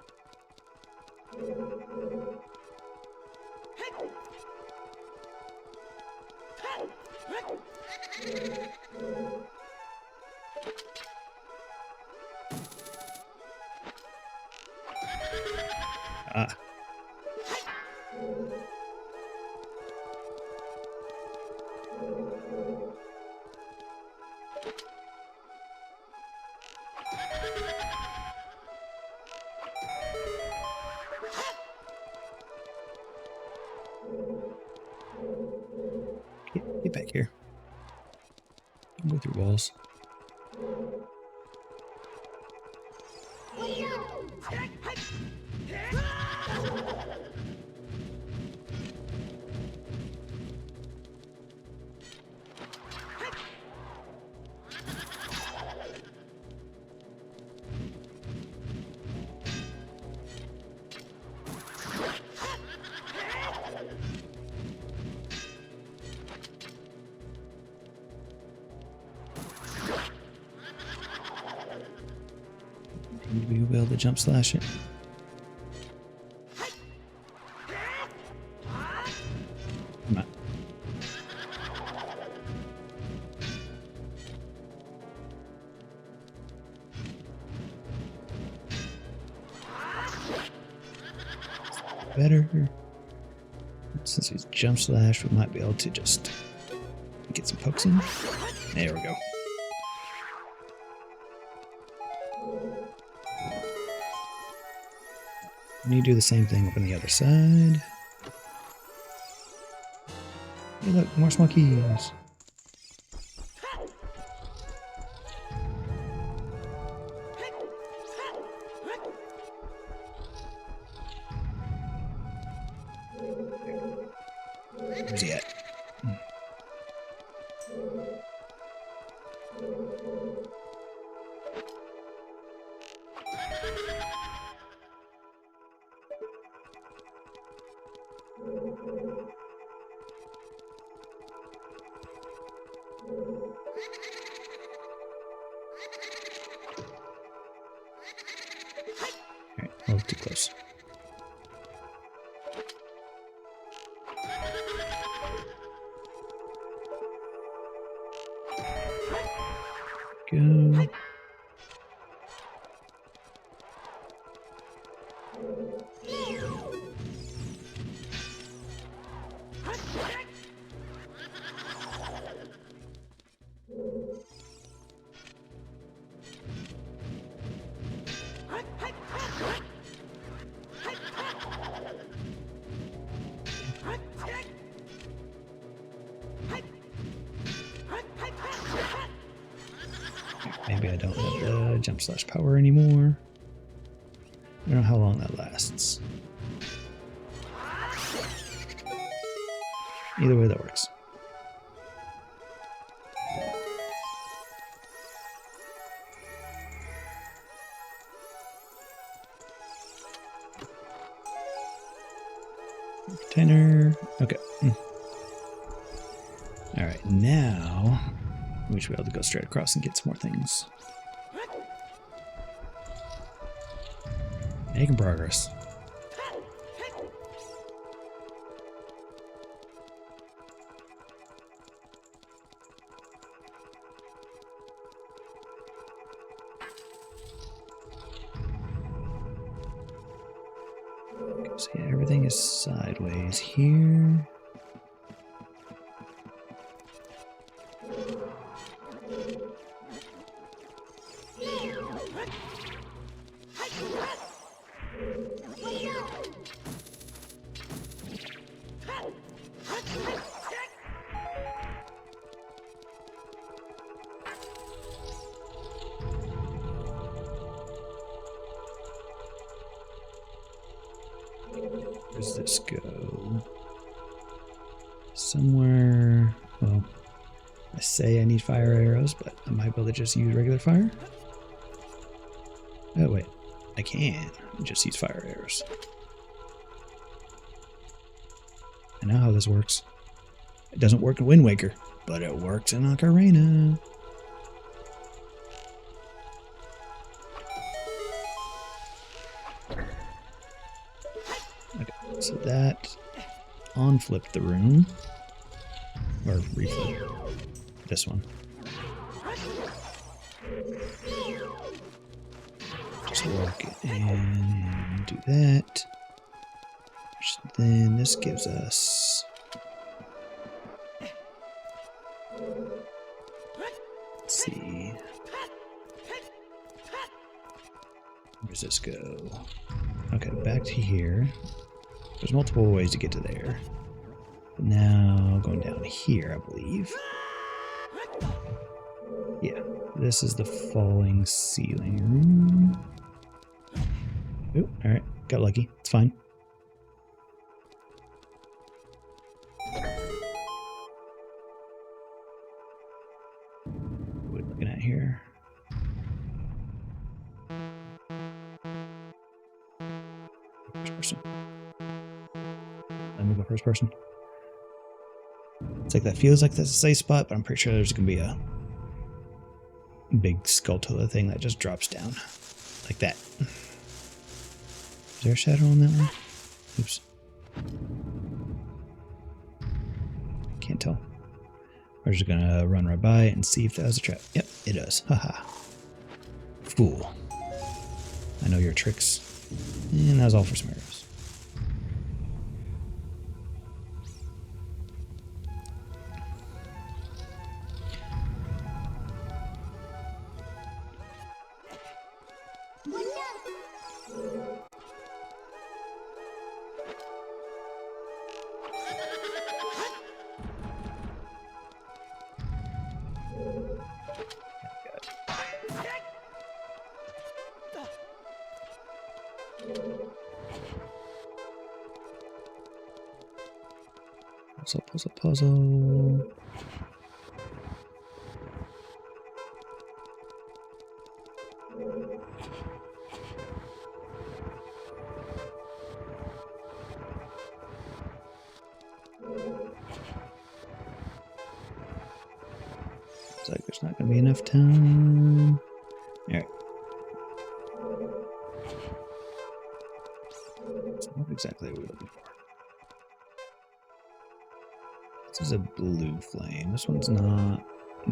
Ah. Get back here. Don't go through walls. Maybe we'll be able to jump slash it. Come on. Better. Since he's jump slash, we might be able to just get some pokes in. There we go. And you do the same thing up on the other side. Hey, look, more small keys. Where's he at? Alright, a little too close. Go. Maybe I don't have the jump slash power anymore. I don't know how long that lasts. Either way, that works. Container. Okay. Alright, now we should be able to go straight across and get some more things. Making progress. So yeah, everything is sideways here. Where does this go? Somewhere. Well, I say I need fire arrows, but I might be able to just use regular fire. Oh, wait. I can just use fire arrows. I know how this works. It doesn't work in Wind Waker, but it works in Ocarina. Okay, so that on-flipped the room. Or reflip. This one. Just walk it and do that. Then this gives us... Let's see. Where does this go? Okay, back to here. There's multiple ways to get to there. But now going down here, I believe. Yeah, this is the falling ceiling room. Oh, alright, got lucky. It's fine. What are we looking at here? First person. Let me go first person. It's like that feels like that's a safe spot, but I'm pretty sure there's gonna be a big skull thing that just drops down. Like that. Is there a shadow on that one? Oops. Can't tell. We're just gonna run right by it and see if that was a trap. Yep, it does. Haha. Fool. I know your tricks. And that was all for some arrows. Puzzle, puzzle, puzzle. Looks like there's not going to be enough time. Alright. So what exactly are we looking for? This is a blue flame. This one's not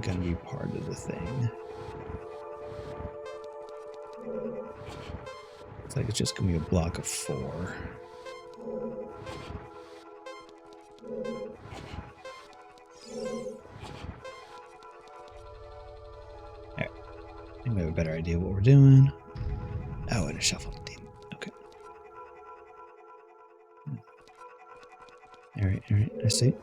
going to be part of the thing. Looks like it's just going to be a block of 4. Alright. I think we have a better idea what we're doing. Oh, and a shuffle. Damn. Okay. Alright, alright. I see.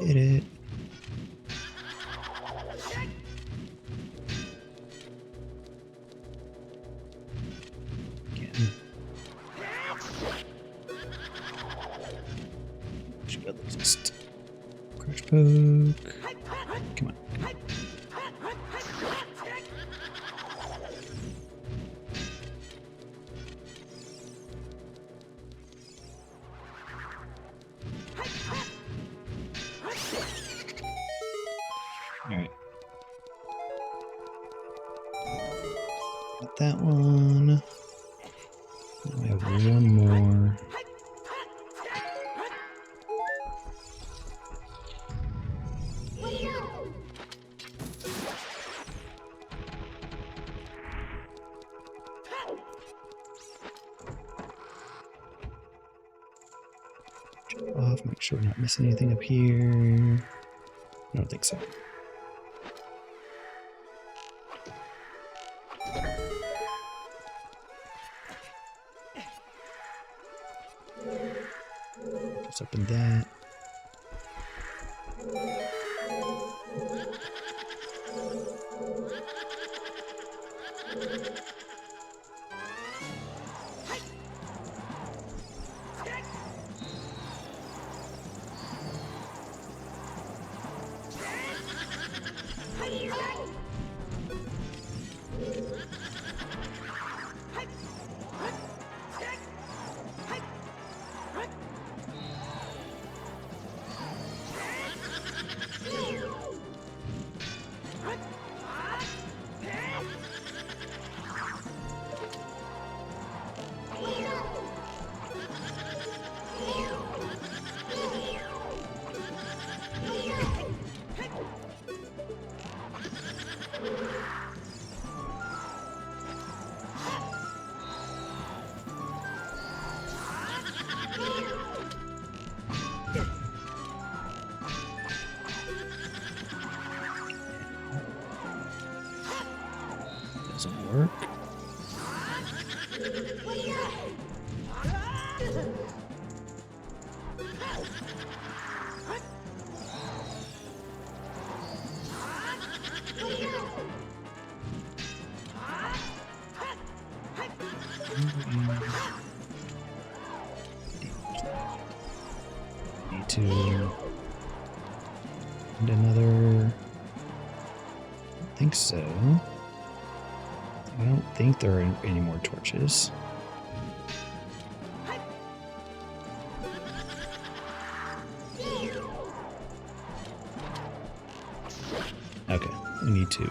Hit it. Again. Should be able to resist. Crush poke. Come on. Alright. Got that one. Now we have one more. Jump off, make sure we're not missing anything up here. I don't think so. Just open that. Doesn't work. Need to find another. I don't think so. I don't think there are any more torches. Okay, we need to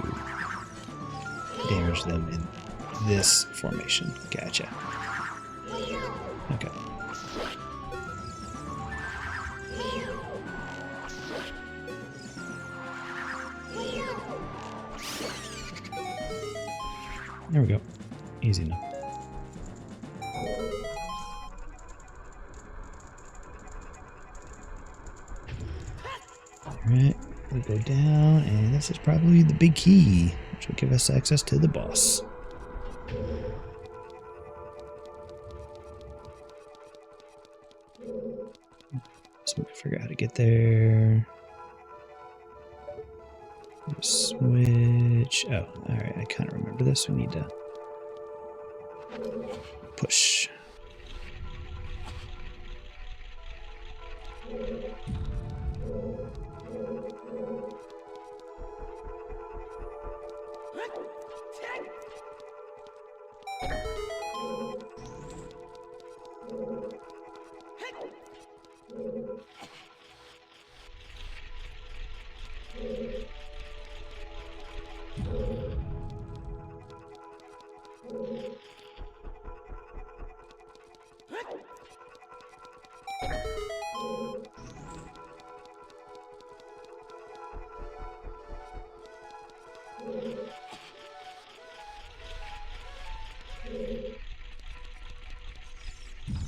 damage them in this formation. Gotcha. Okay. There we go. Easy enough. Alright, we go down, and this is probably the big key, which will give us access to the boss. So we can figure out how to get there. Switch. Oh, alright, I kind of remember this. We need to push.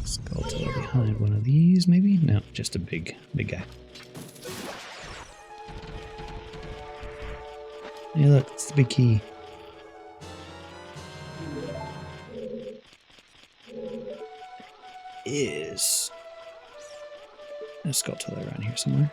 Skeleton behind one of these, maybe? No, just a big guy. Hey, look, it's the big key. Is a skeleton around here somewhere?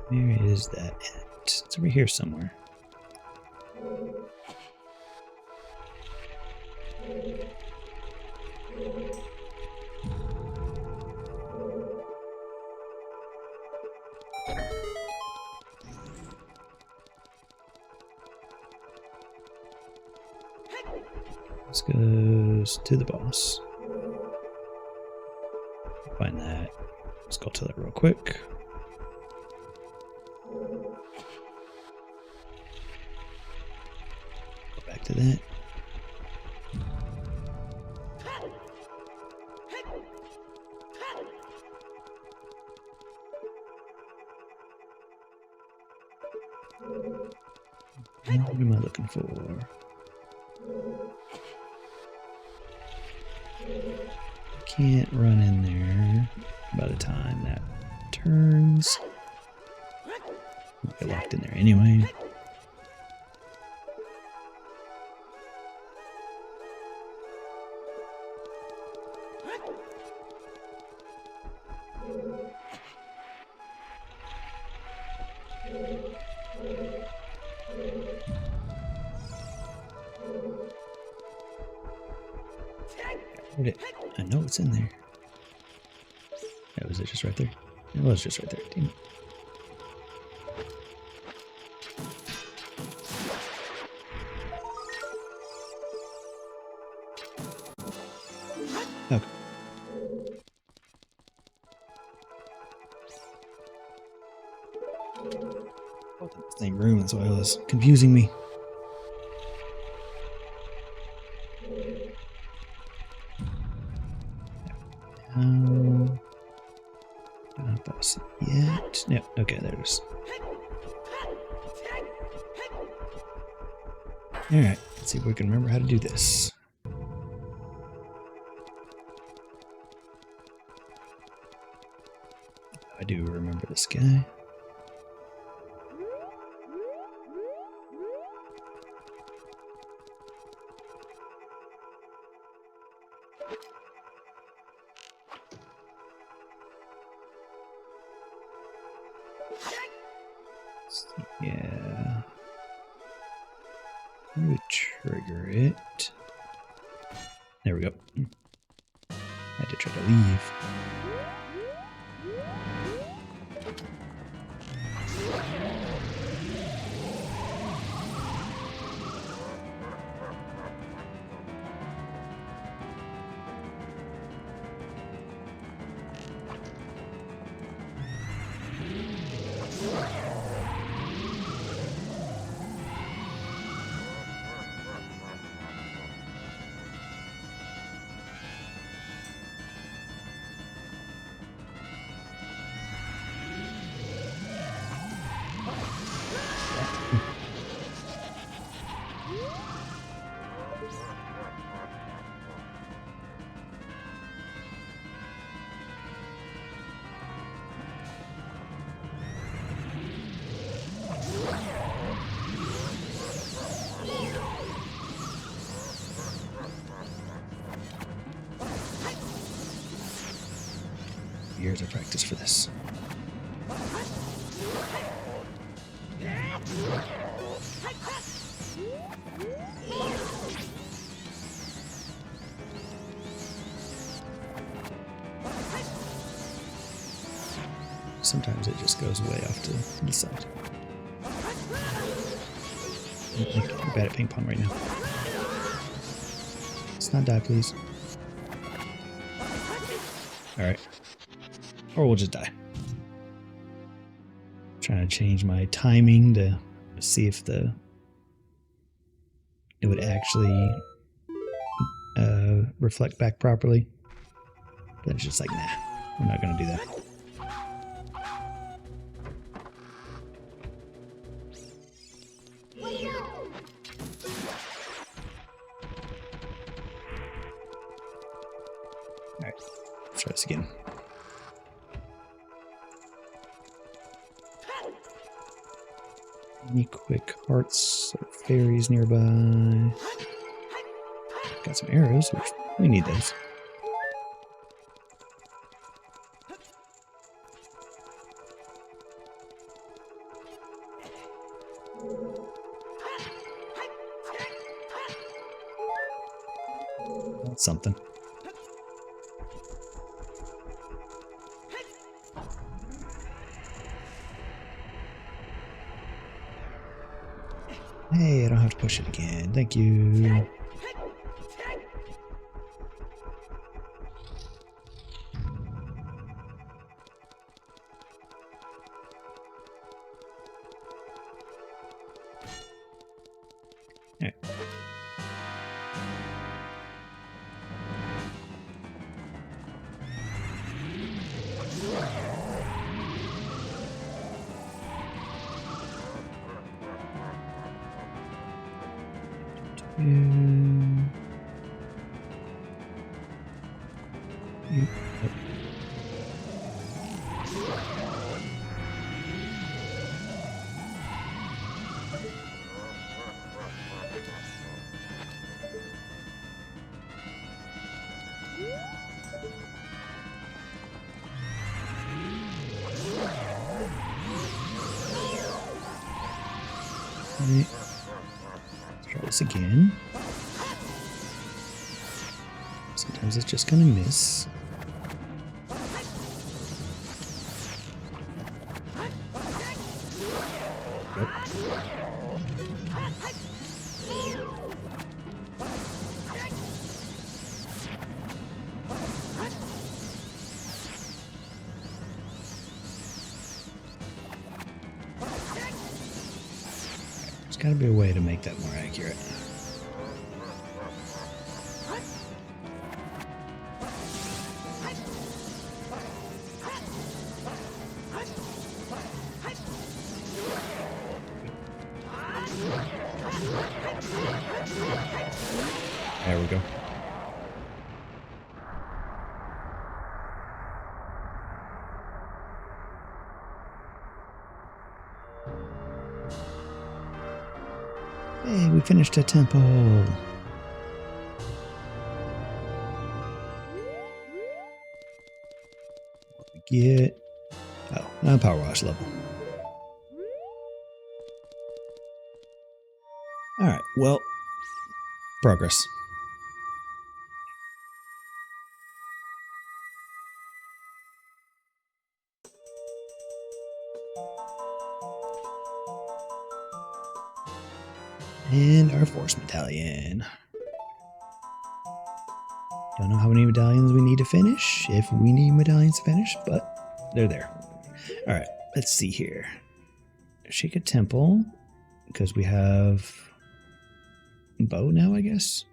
Where is that at? It's over here somewhere. This goes to the boss. Find that. Let's go to that real quick. Go back to that. What am I looking for? Can't run in there by the time that turns. I'll get locked in there anyway. I know it's in there. Oh, was it just right there? It was just right there. Damn it. Okay. Both in the same room, that's why it was confusing me. Not boss yet. Yep, okay, there it is. Alright, let's see if we can remember how to do this. I do remember this guy. Yeah. How do we trigger it? There we go. I had to try to leave. Years of practice for this. Sometimes it just goes way off to the side. I'm bad at ping pong right now. Let's not die, please. Alright. Or we'll just die. Trying to change my timing to see if it would actually reflect back properly. But it's just like, nah, we're not gonna do that. Alright, let's try this again. Any quick hearts or fairies nearby? Got some arrows, which we need those. That's something. Hey, I don't have to push it again. Thank you. All right. Let's try this again. Sometimes it's just gonna miss. Yep. There's gotta be a way to make that more accurate. There we go. Hey, we finished a temple. get... Oh, power wash level. Alright, well, progress. And our force battalion. Don't know how many medallions we need to finish, if we need medallions to finish, but they're there. Alright, let's see here. Shake a temple, because we have bow now, I guess.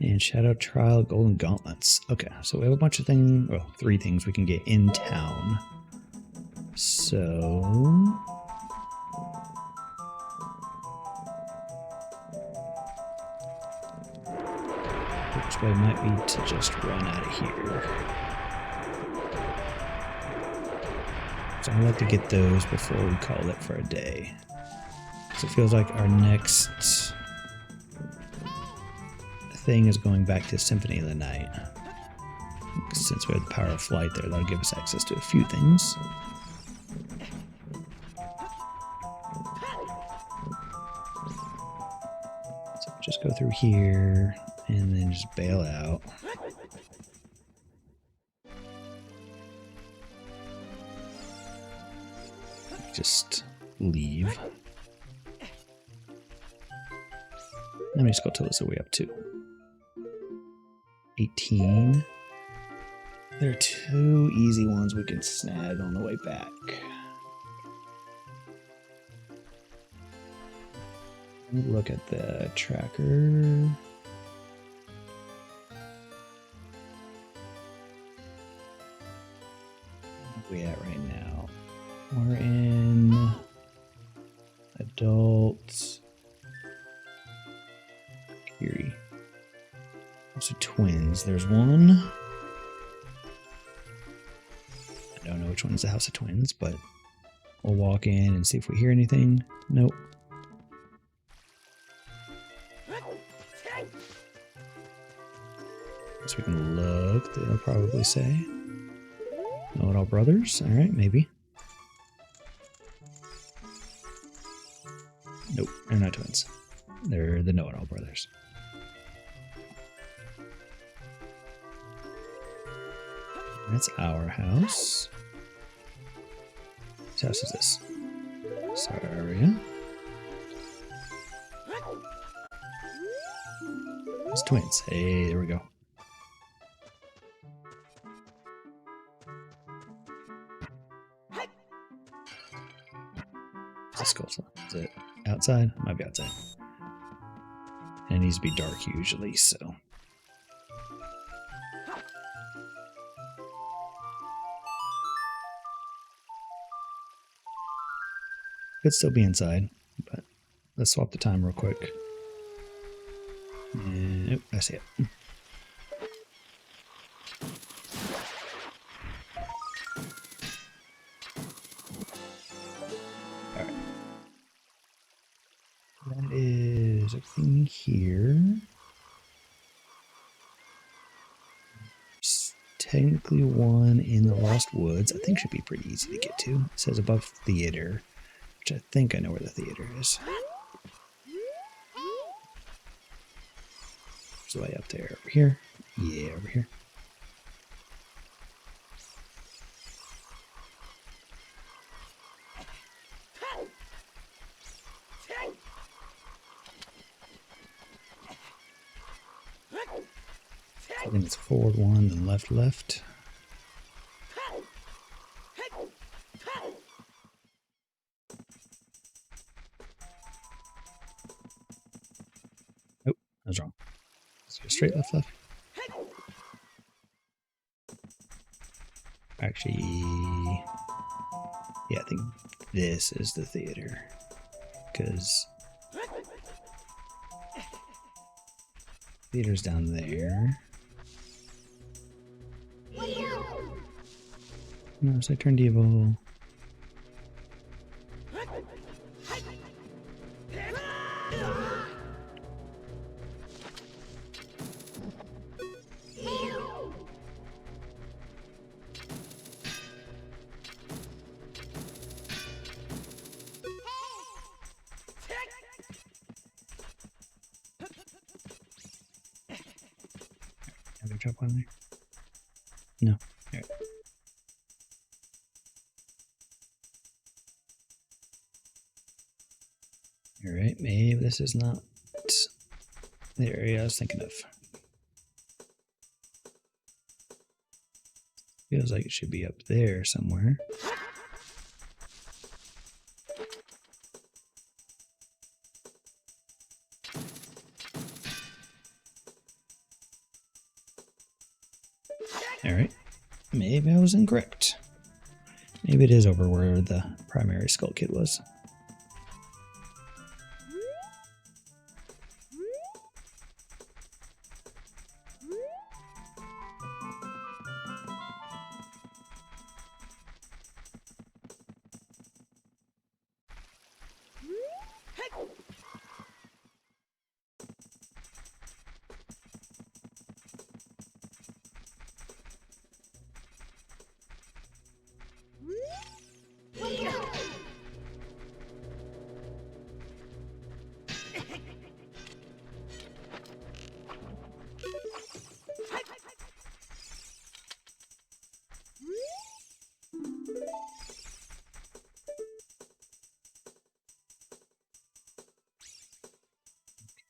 And Shadow Trial Golden Gauntlets. Okay, so we have a bunch of things, well, 3 things we can get in town. So... which way might be to just run out of here. So I'd like to get those before we call it for a day. So it feels like our next thing is going back to Symphony of the Night. Since we have the power of flight there, that'll give us access to a few things. So just go through here and then just bail out. Just leave. How many Skulltulas are we up to? 18. There are 2 easy ones we can snag on the way back. Let me look at the tracker. Where are we at right now? We're in adults. Kiri. Also twins. There's one. I don't know which one is the House of Twins, but we'll walk in and see if we hear anything. Nope. So we can look. They'll probably say Know-It-All Brothers. Alright, maybe. Nope, they're not twins. They're the Know-It-All Brothers. That's our house. Whose house is this? Saria. It's twins. Hey, there we go. Is it outside? Might be outside. And it needs to be dark usually, so. Could still be inside, but let's swap the time real quick. And, I see it. Alright. That is everything here. There's technically one in the Lost Woods. I think should be pretty easy to get to. It says above theater, which I think I know where the theater is. It's way up there. Over here. Yeah, over here. I think it's forward one, then left, left. Oh, I was wrong. Let's go straight, left, left. Actually, yeah, I think this is the theater. Because theater's down there. No, so I turned evil. drop one there? No. All right. All right, maybe this is not the area I was thinking of. Feels like it should be up there somewhere. All right, maybe I was incorrect. Maybe it is over where the primary skull kit was.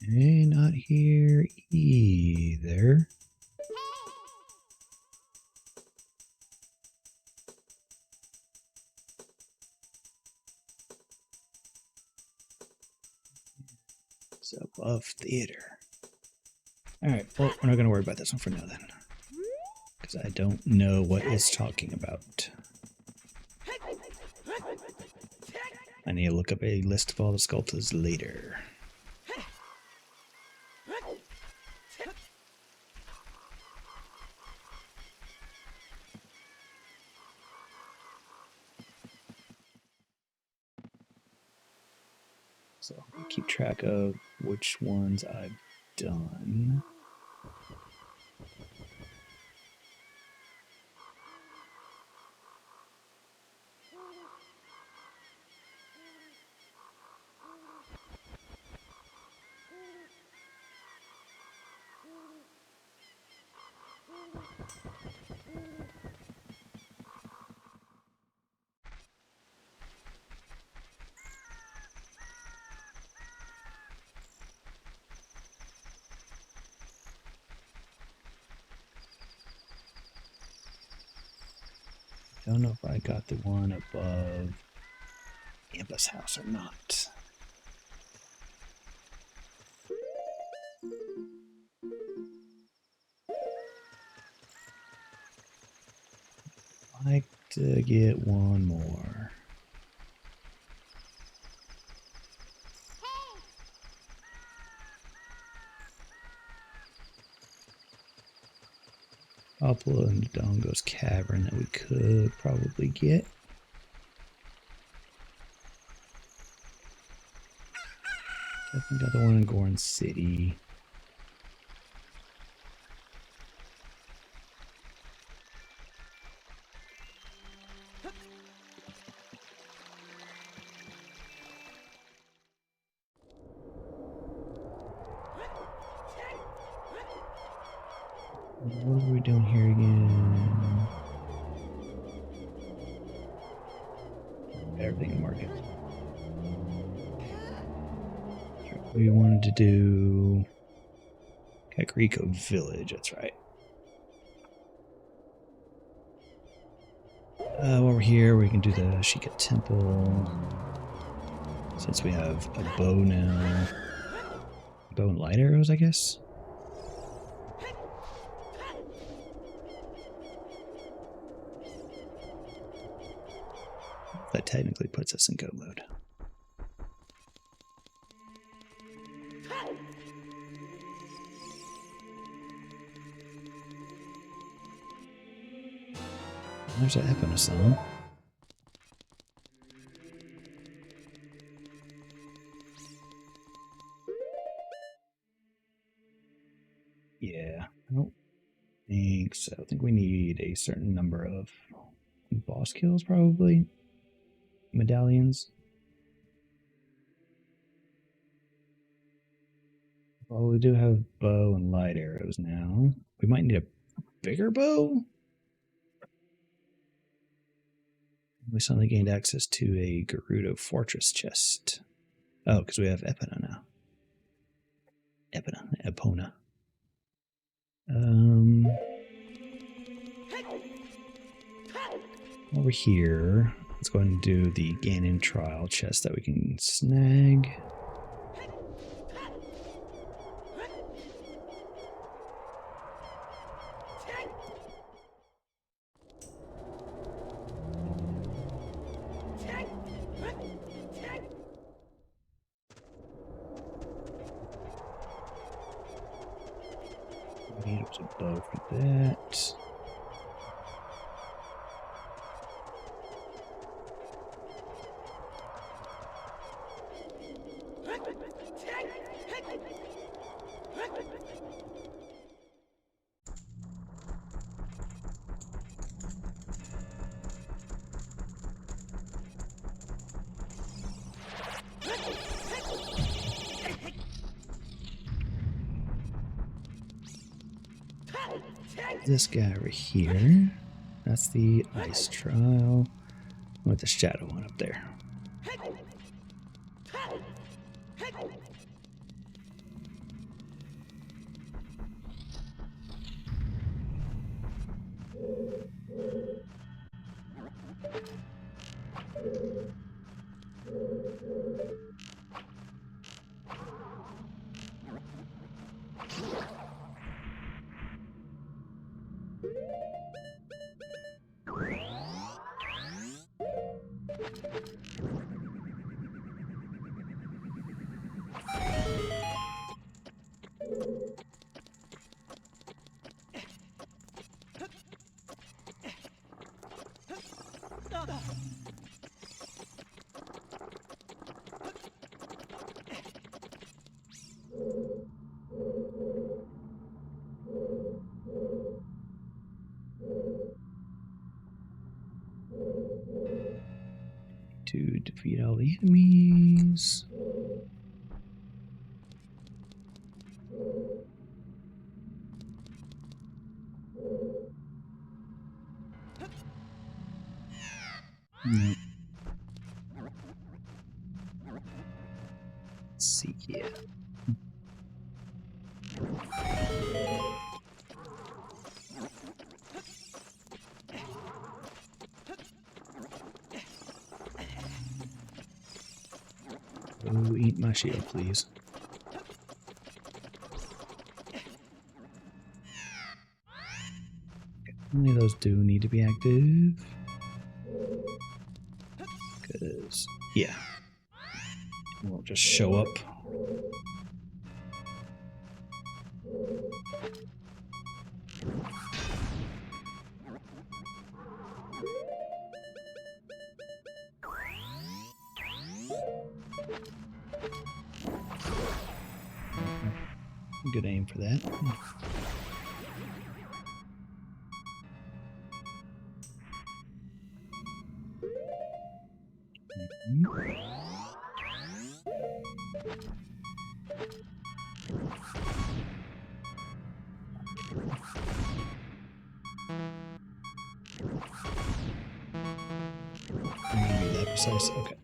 Okay, not here either. It's above theater. Alright, well, we're not going to worry about this one for now then. Because I don't know what it's talking about. I need to look up a list of all the sculptors later. So I'll keep track of which ones I've done. Don't know if I got the one above Campus House or not. I'd like to get one more. Couple in Dongo's Cavern that we could probably get. Definitely got the one in Gorn City. What are we doing here again? Everything in market. We wanted to do Kakariko Village, that's right. While we're here, we can do the Shika Temple. Since we have a bow now. Bow and light arrows, I guess? That technically puts us in go mode. There's that Eponason. Yeah, I don't think so. I think we need a certain number of boss kills, probably. Medallions. Well, we do have bow and light arrows now. We might need a bigger bow? We suddenly gained access to a Gerudo Fortress chest. Oh, because we have Epona now. Epona. Over here, let's go ahead and do the Ganon trial chest that we can snag. Need a bow for that. This guy over here. That's the ice trial with the shadow one up there. To defeat all the enemies. Nope. Let's see here. Oh, eat my shield, please. Okay, only those do need to be active. Because, yeah. It won't just show up. Good aim for that. Maybe that precise. Okay.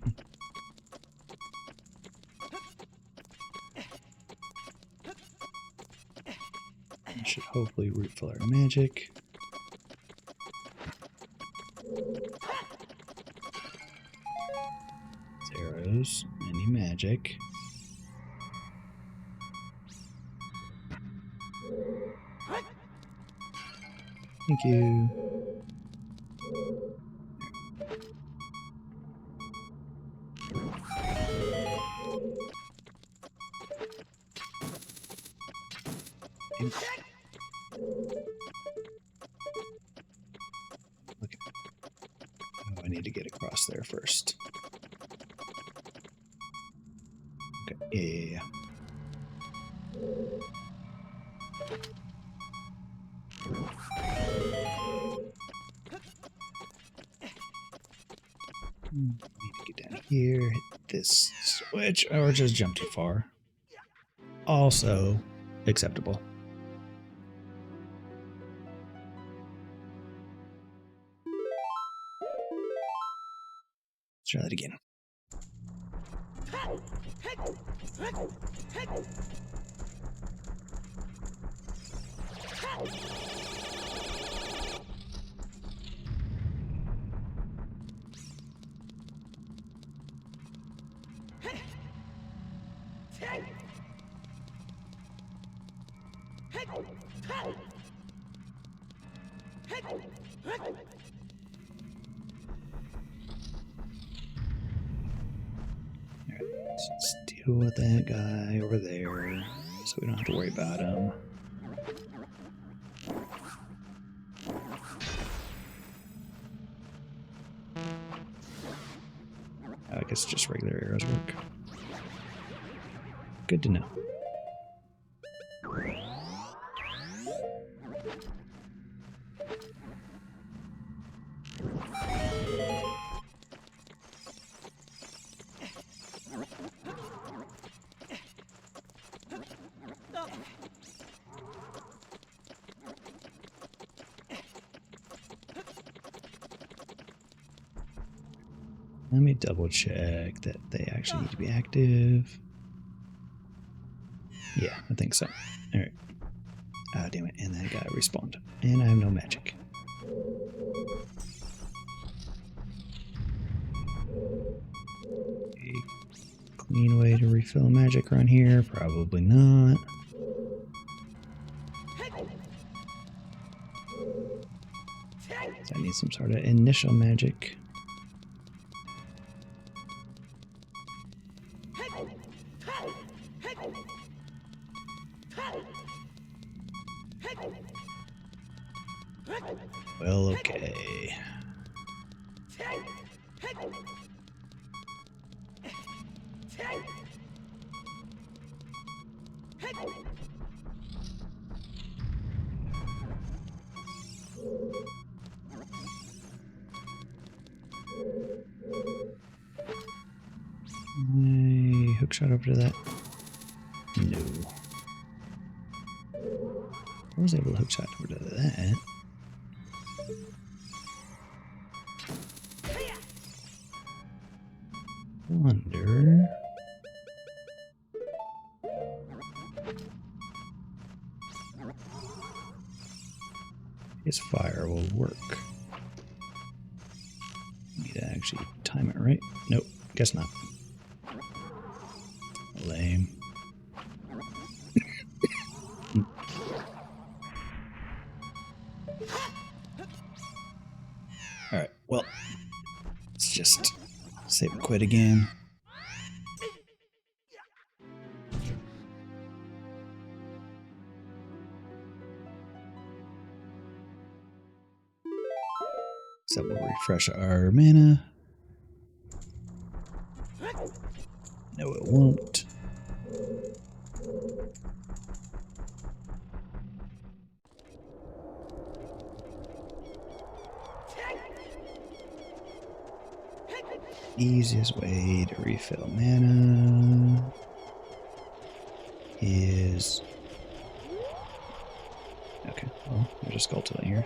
I should hopefully root flare magic. Arrows, any magic. Thank you. Okay. Oh, I need to get across there first. Okay. Yeah. Need to get down here, hit this switch, or just jump too far. Also acceptable. try that again. Let's deal with that guy over there so we don't have to worry about him. I guess just regular arrows work. Good to know. Let me double check that they actually need to be active. Yeah, I think so. Alright. Ah, damn it. And that guy respawned. And I have no magic. A clean way to refill magic around here? Probably not. So I need some sort of initial magic. Well, okay. Hookshot over to that? No. I was able to hookshot over to that. Wonder. His fire will work. Need to actually time it right. Nope, guess not. Lame. Alright, well, let's just save and quit again. So we'll refresh our mana. No, it won't. Easiest way to refill mana is... Okay, well, there's a Skulltula here.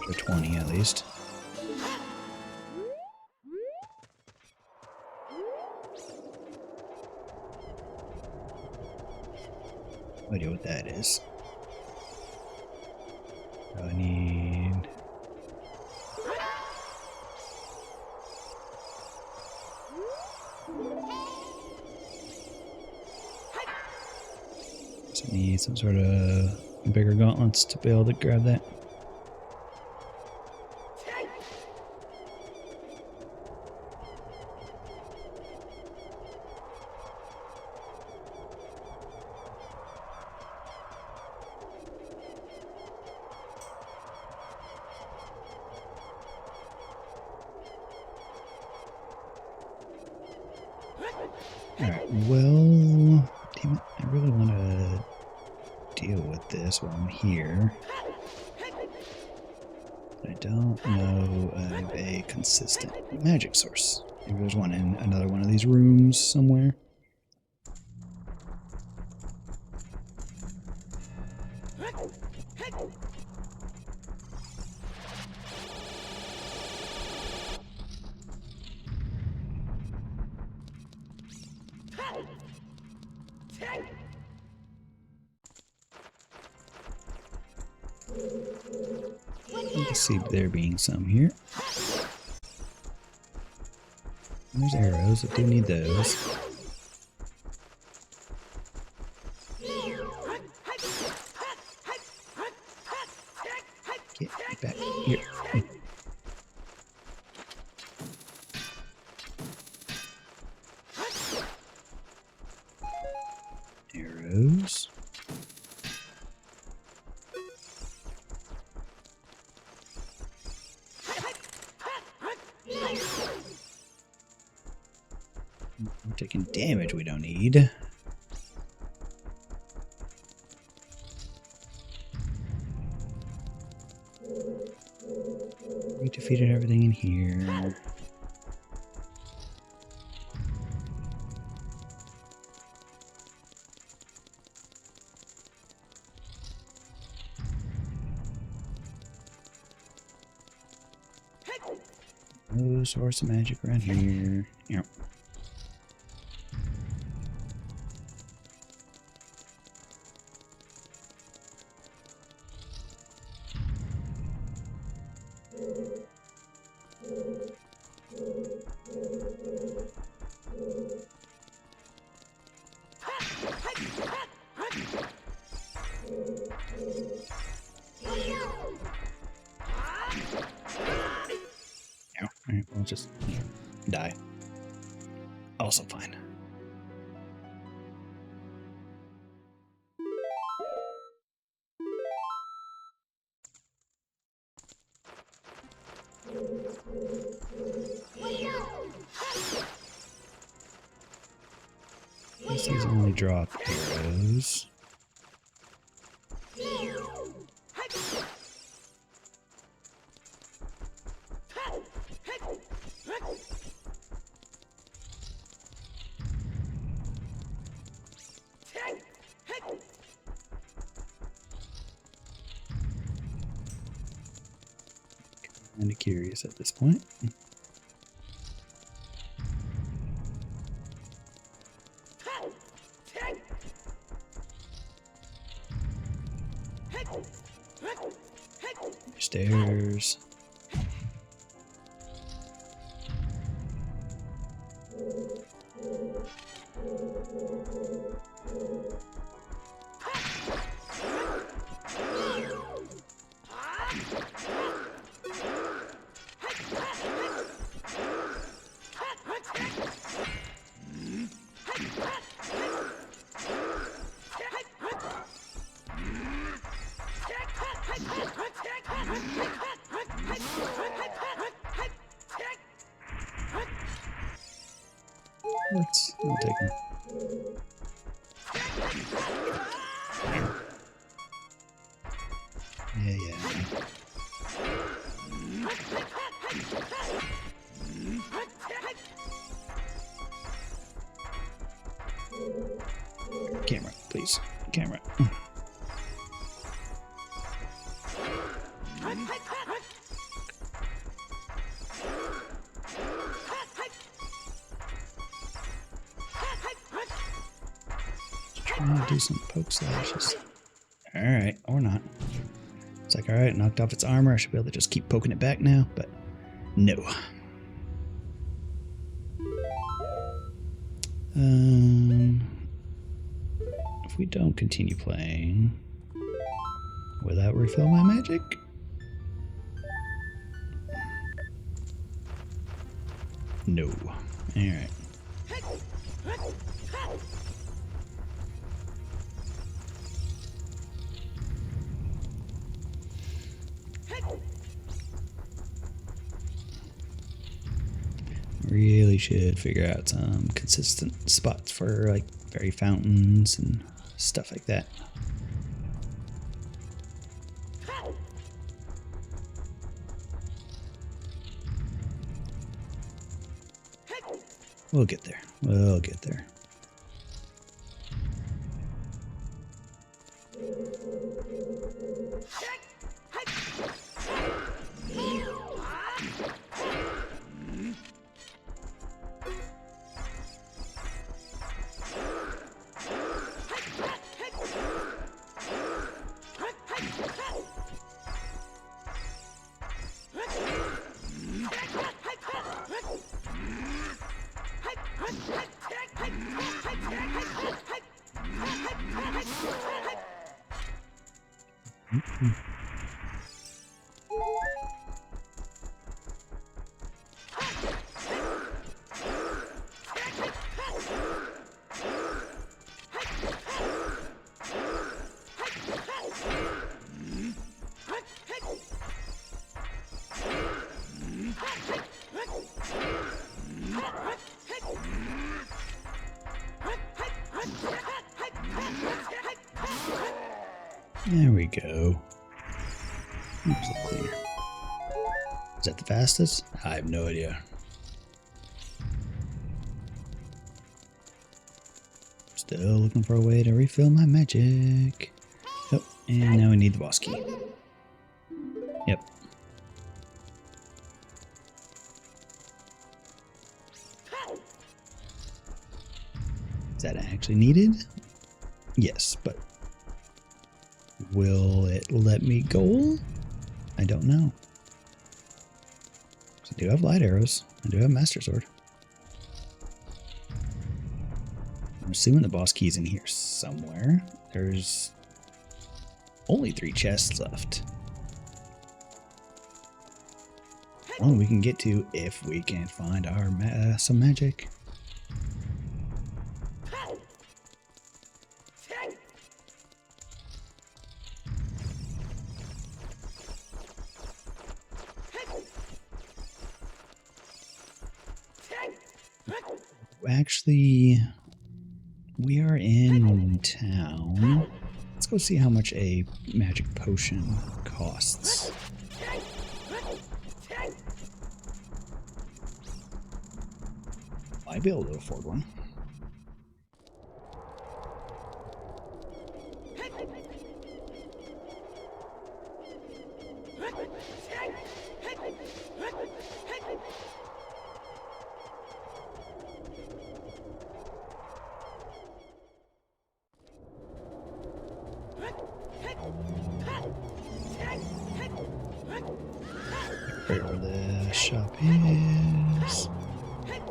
For 20 at least. No idea what that is. I need... So I need some sort of bigger gauntlets to be able to grab that. Alright, well, damn it, I really want to deal with this while I'm here. I don't know of a consistent magic source. Maybe there's one in another one of these rooms somewhere. You can see there being some here. And there's arrows. I do need those. Get back here. Arrows. We're taking damage we don't need. We defeated everything in here. No source of magic around here. Yep. Alright, we'll just die. Also fine. These only drop arrows. Kind of curious at this point. Stairs. I'll take them. Yeah. Camera, please. Camera. Trying to do some poke slashes. Alright, or not. It's like, alright, knocked off its armor. I should be able to just keep poking it back now, but no. If we don't continue playing, will that refill my magic? No. Alright. Really should figure out some consistent spots for like fairy fountains and stuff like that. We'll get there. We'll get there. There we go. Oops, a little cleaner. Is that the fastest? I have no idea. Still looking for a way to refill my magic. Oh, and now we need the boss key. Yep. Is that actually needed? Yes, but will it let me go? I don't know. I do have light arrows. I do have Master Sword. I'm assuming the boss key's in here somewhere. There's only 3 chests left. One we can get to if we can find our some magic. Actually, we are in town. Let's go see how much a magic potion costs. Might be able to afford one. Where the shop is.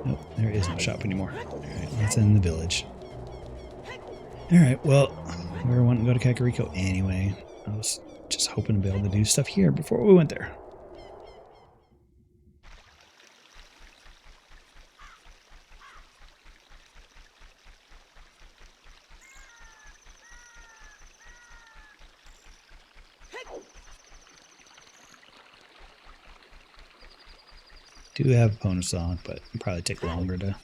Nope, there is no shop anymore. Alright, that's in the village. Alright, well, we were wanting to go to Kakariko anyway. I was just hoping to be able to do stuff here before we went there. Do have bonus song, but it'd probably take longer to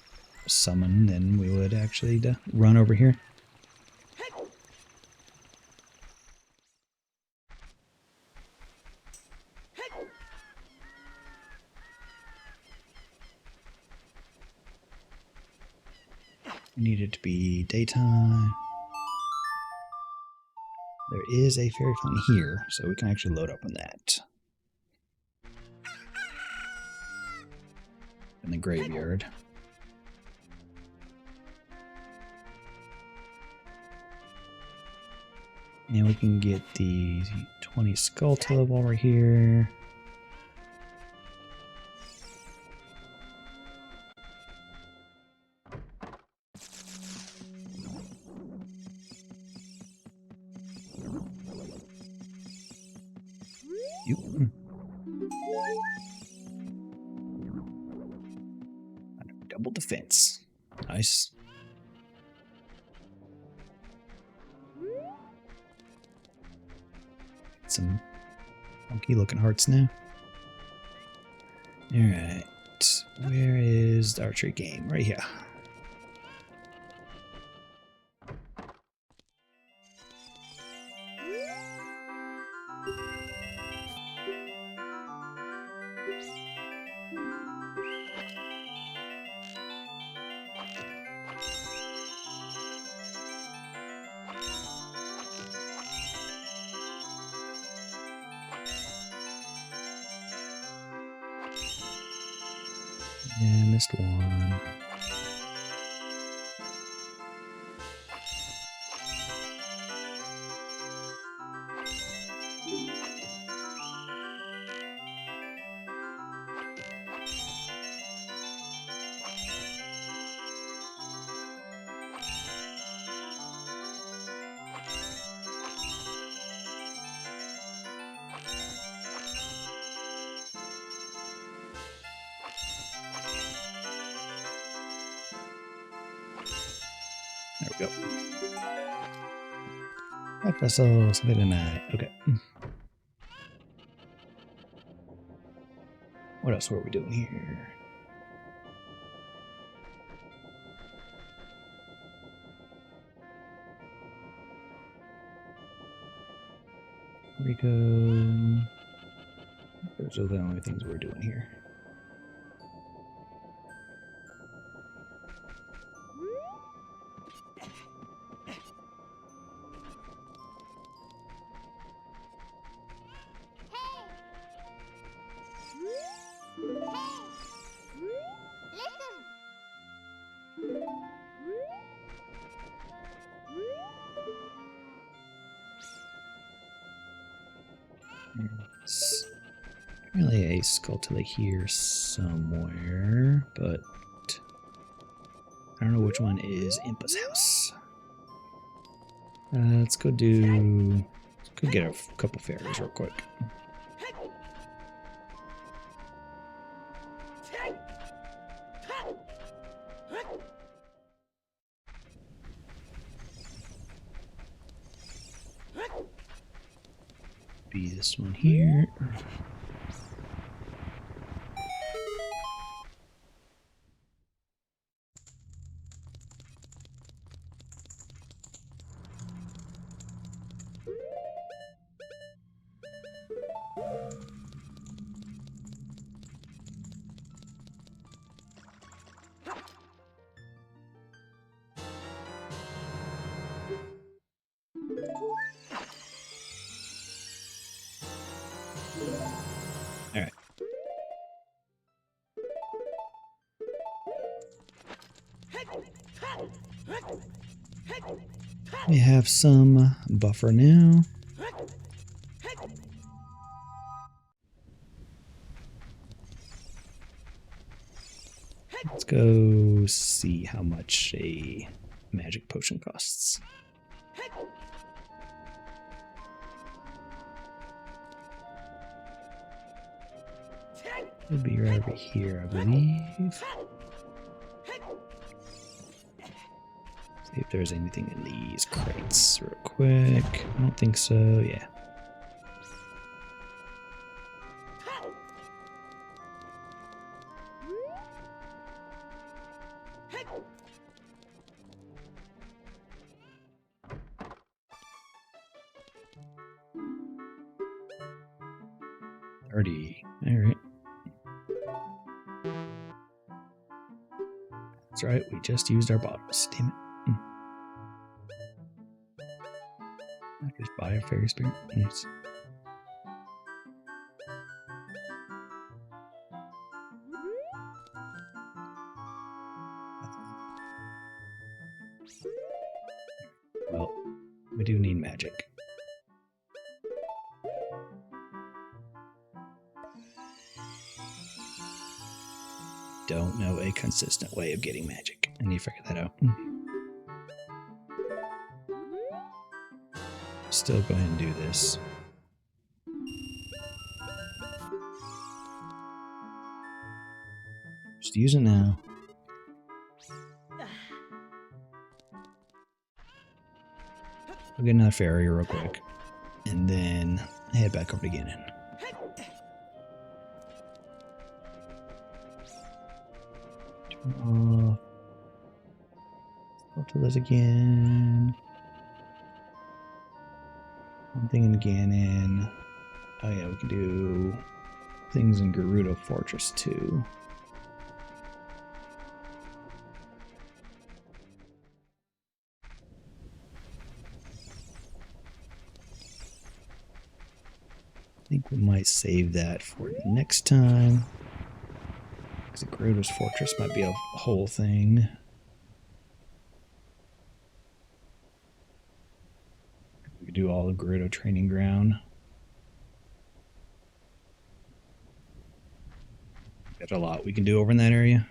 summon than we would actually to run over here. Need it to be daytime. There is a fairy fountain here, so we can actually load up on that. In the graveyard. And we can get the 20 skull tub while we're here. Double defense. Nice. Some funky looking hearts now. Alright. Where is the archery game? Right here. Yeah, missed one. There we go. That vessel, something tonight. Okay. What else were we doing here? Rico. Those are the only things we're doing here. There's apparently a Skulltula here somewhere, but I don't know which one is Impa's house. Let's go get a couple fairies real quick. Be this one here. All right. We have some buffer now. Let's go see how much a magic potion costs. It'll be right over here, I believe. See if there's anything in these crates real quick. I don't think so. Yeah. Already. All right. That's right. We just used our bottoms. Damn it. I just buy a fairy spirit. Nice. Well, we do need magic. Don't know a consistent way of getting magic. I need to figure that out. Still go ahead and do this. Just use it now. I'll get another fairy real quick. And then head back over to Ganon. Turn off. Go to this again. I'm thinking Ganon. Oh yeah, we can do things in Gerudo Fortress too. I think we might save that for next time. Because Gerudo's Fortress might be a whole thing. We could do all the Gerudo training ground. Got a lot we can do over in that area.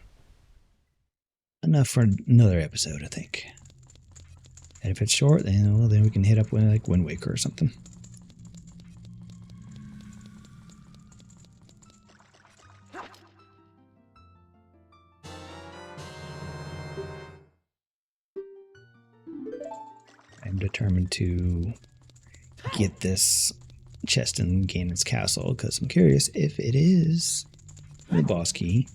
Enough for another episode, I think. And if it's short, then well, then we can hit up with like Wind Waker or something. I'm determined to get this chest in Ganon's castle because I'm curious if it is the boss key,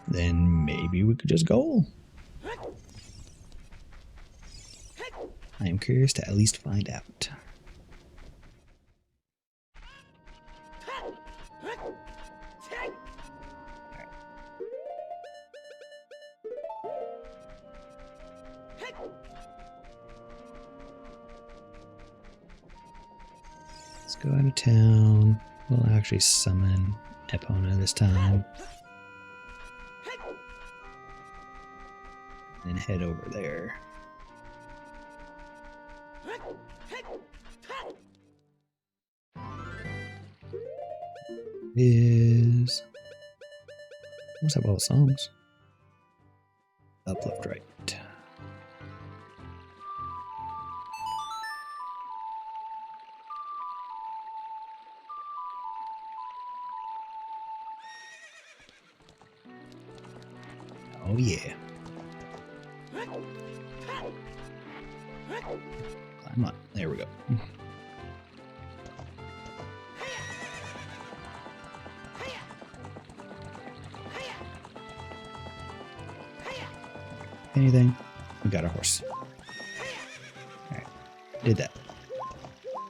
then maybe we could just go. I am curious to at least find out. Let's go out of town. We'll actually summon Epona this time. And head over there. Is what's up all the songs? Up, left, right. Oh yeah. Climb on. There we go. Anything? We got a horse. Alright. Did that.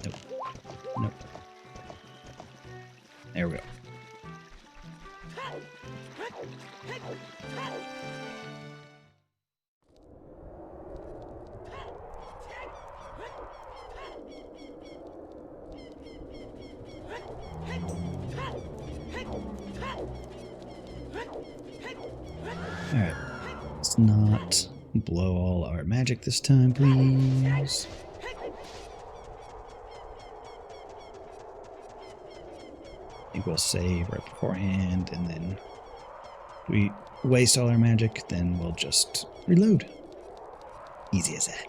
Nope. Nope. There we go. Alright. Let's not blow all our magic this time, please. I think we'll save right beforehand, and then if we waste all our magic, then we'll just reload. Easy as that.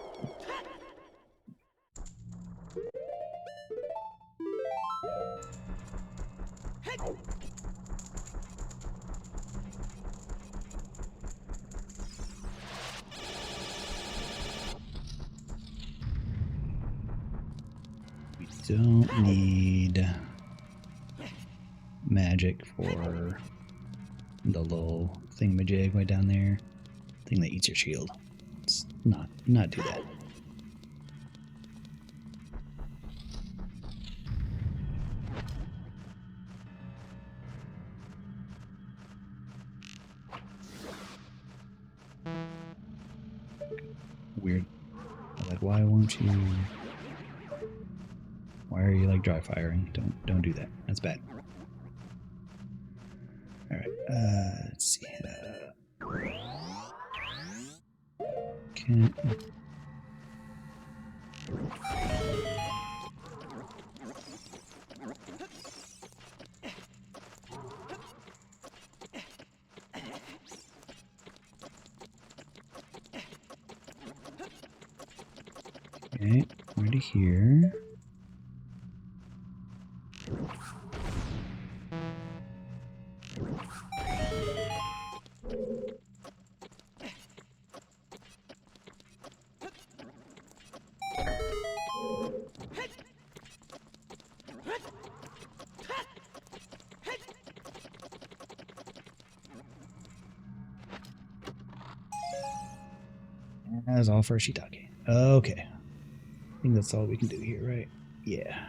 Don't need magic for the little thingamajig way down there. Thing that eats your shield. Let's not do that. Weird. Like, why won't you? Why are you like dry firing? Don't do that. That's bad. All right. Let's see. Okay. Okay. Ready here. That's all for shiitake. Okay. I think that's all we can do here, right? Yeah.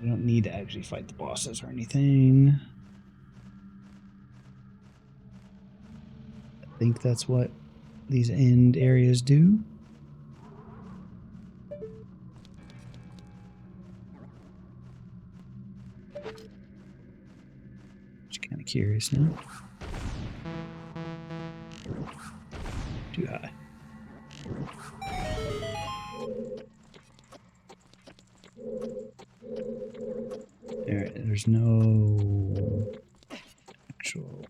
We don't need to actually fight the bosses or anything. I think that's what these end areas do. Just kind of curious now. Too high. There's no actual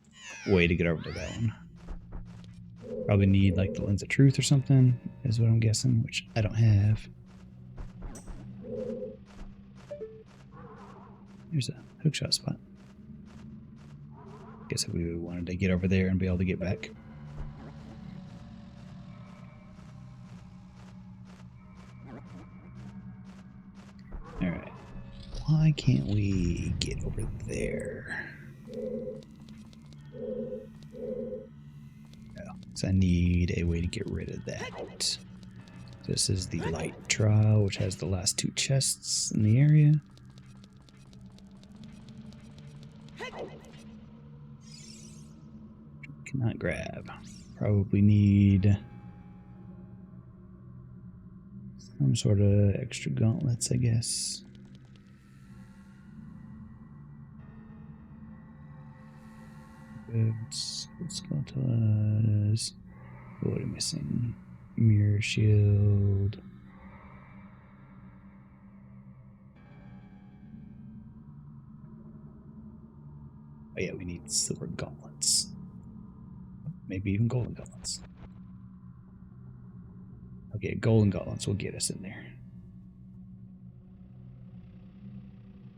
way to get over to that one. Probably need like the lens of truth or something, is what I'm guessing, which I don't have. Here's a hookshot spot. Guess if we wanted to get over there and be able to get back. why can't we get over there? No, because I need a way to get rid of that. This is the light trial, which has the last 2 chests in the area. Cannot grab. Probably need some sort of extra gauntlets, I guess. Boots, skeletons. What am I missing? Mirror shield. Oh yeah, we need silver gauntlets. Maybe even golden gauntlets. Okay, golden gauntlets will get us in there.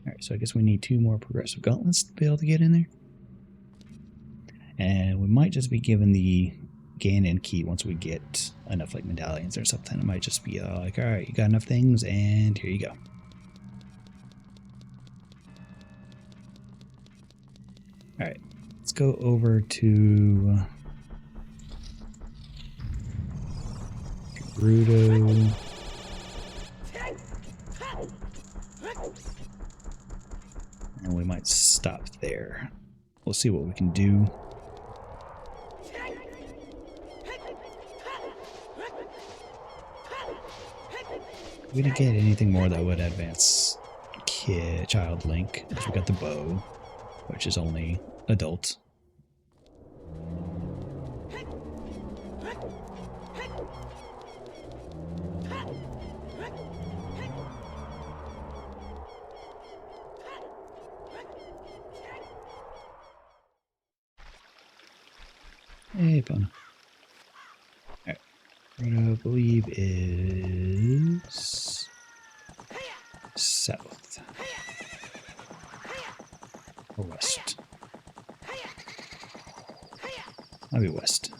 Alright, so I guess we need 2 more progressive gauntlets to be able to get in there. And we might just be given the Ganon key once we get enough like medallions or something. It might just be like, alright, you got enough things and here you go. Alright, let's go over to Gerudo. And we might stop there. We'll see what we can do. We didn't get anything more that would advance Child Link. We got the bow, which is only adult. Hey, Pona. Alright. What I believe is south. Or west. I'll be west.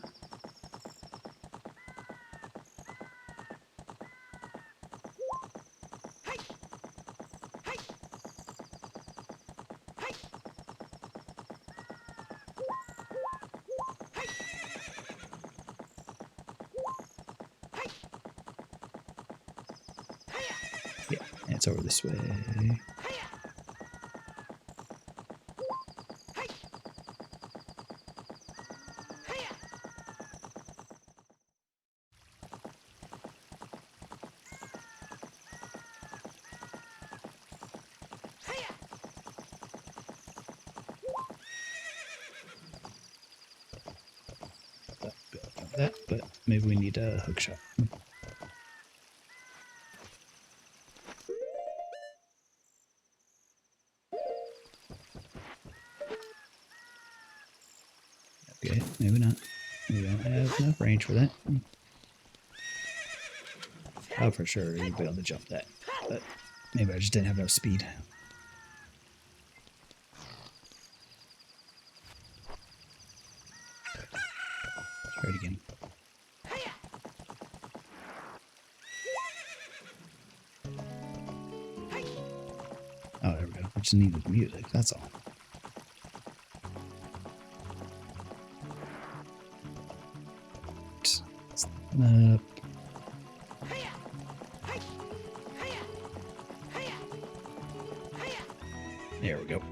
Yeah, it's over this way. That, but maybe we need a hook shot. Okay, maybe not. We don't have enough range for that. Oh, for sure, you'd be able to jump that. But maybe I just didn't have enough speed. Try it again. Oh, there we go. We just needed the music, that's all. Up. There we go.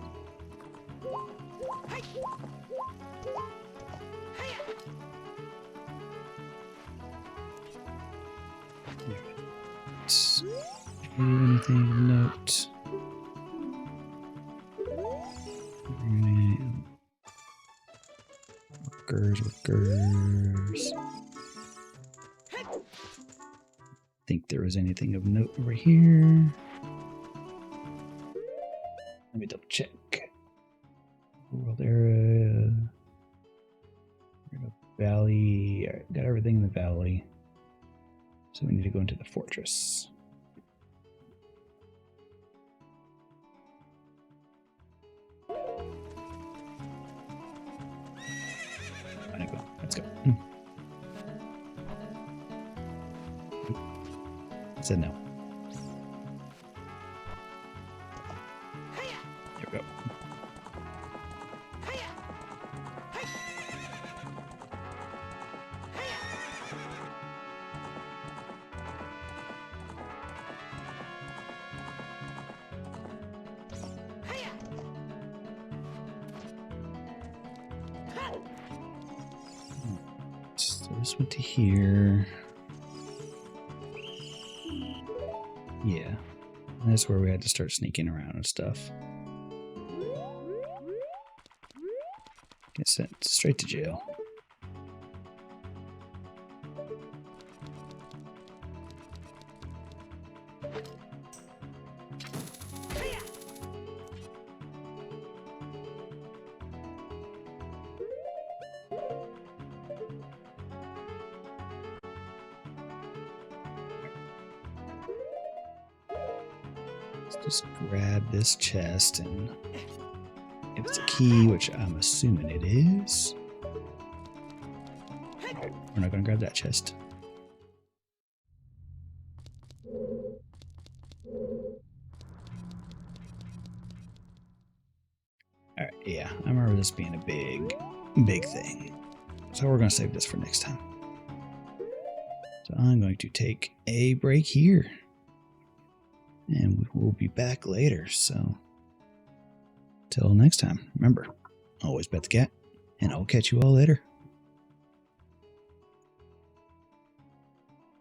Anything of note? Workers. Think there was anything of note over here. Let me double check. World area. Valley. Alright, got everything in the valley. So we need to go into the fortress. Let's go. I said no. this went to here. Yeah. And that's where we had to start sneaking around and stuff. Get sent straight to jail. Let's just grab this chest, and if it's a key, which I'm assuming it is, we're not going to grab that chest. Alright, yeah, I remember this being a big thing. So we're going to save this for next time. So I'm going to take a break here. And we will be back later, so till next time, remember, always bet the cat, and I'll catch you all later.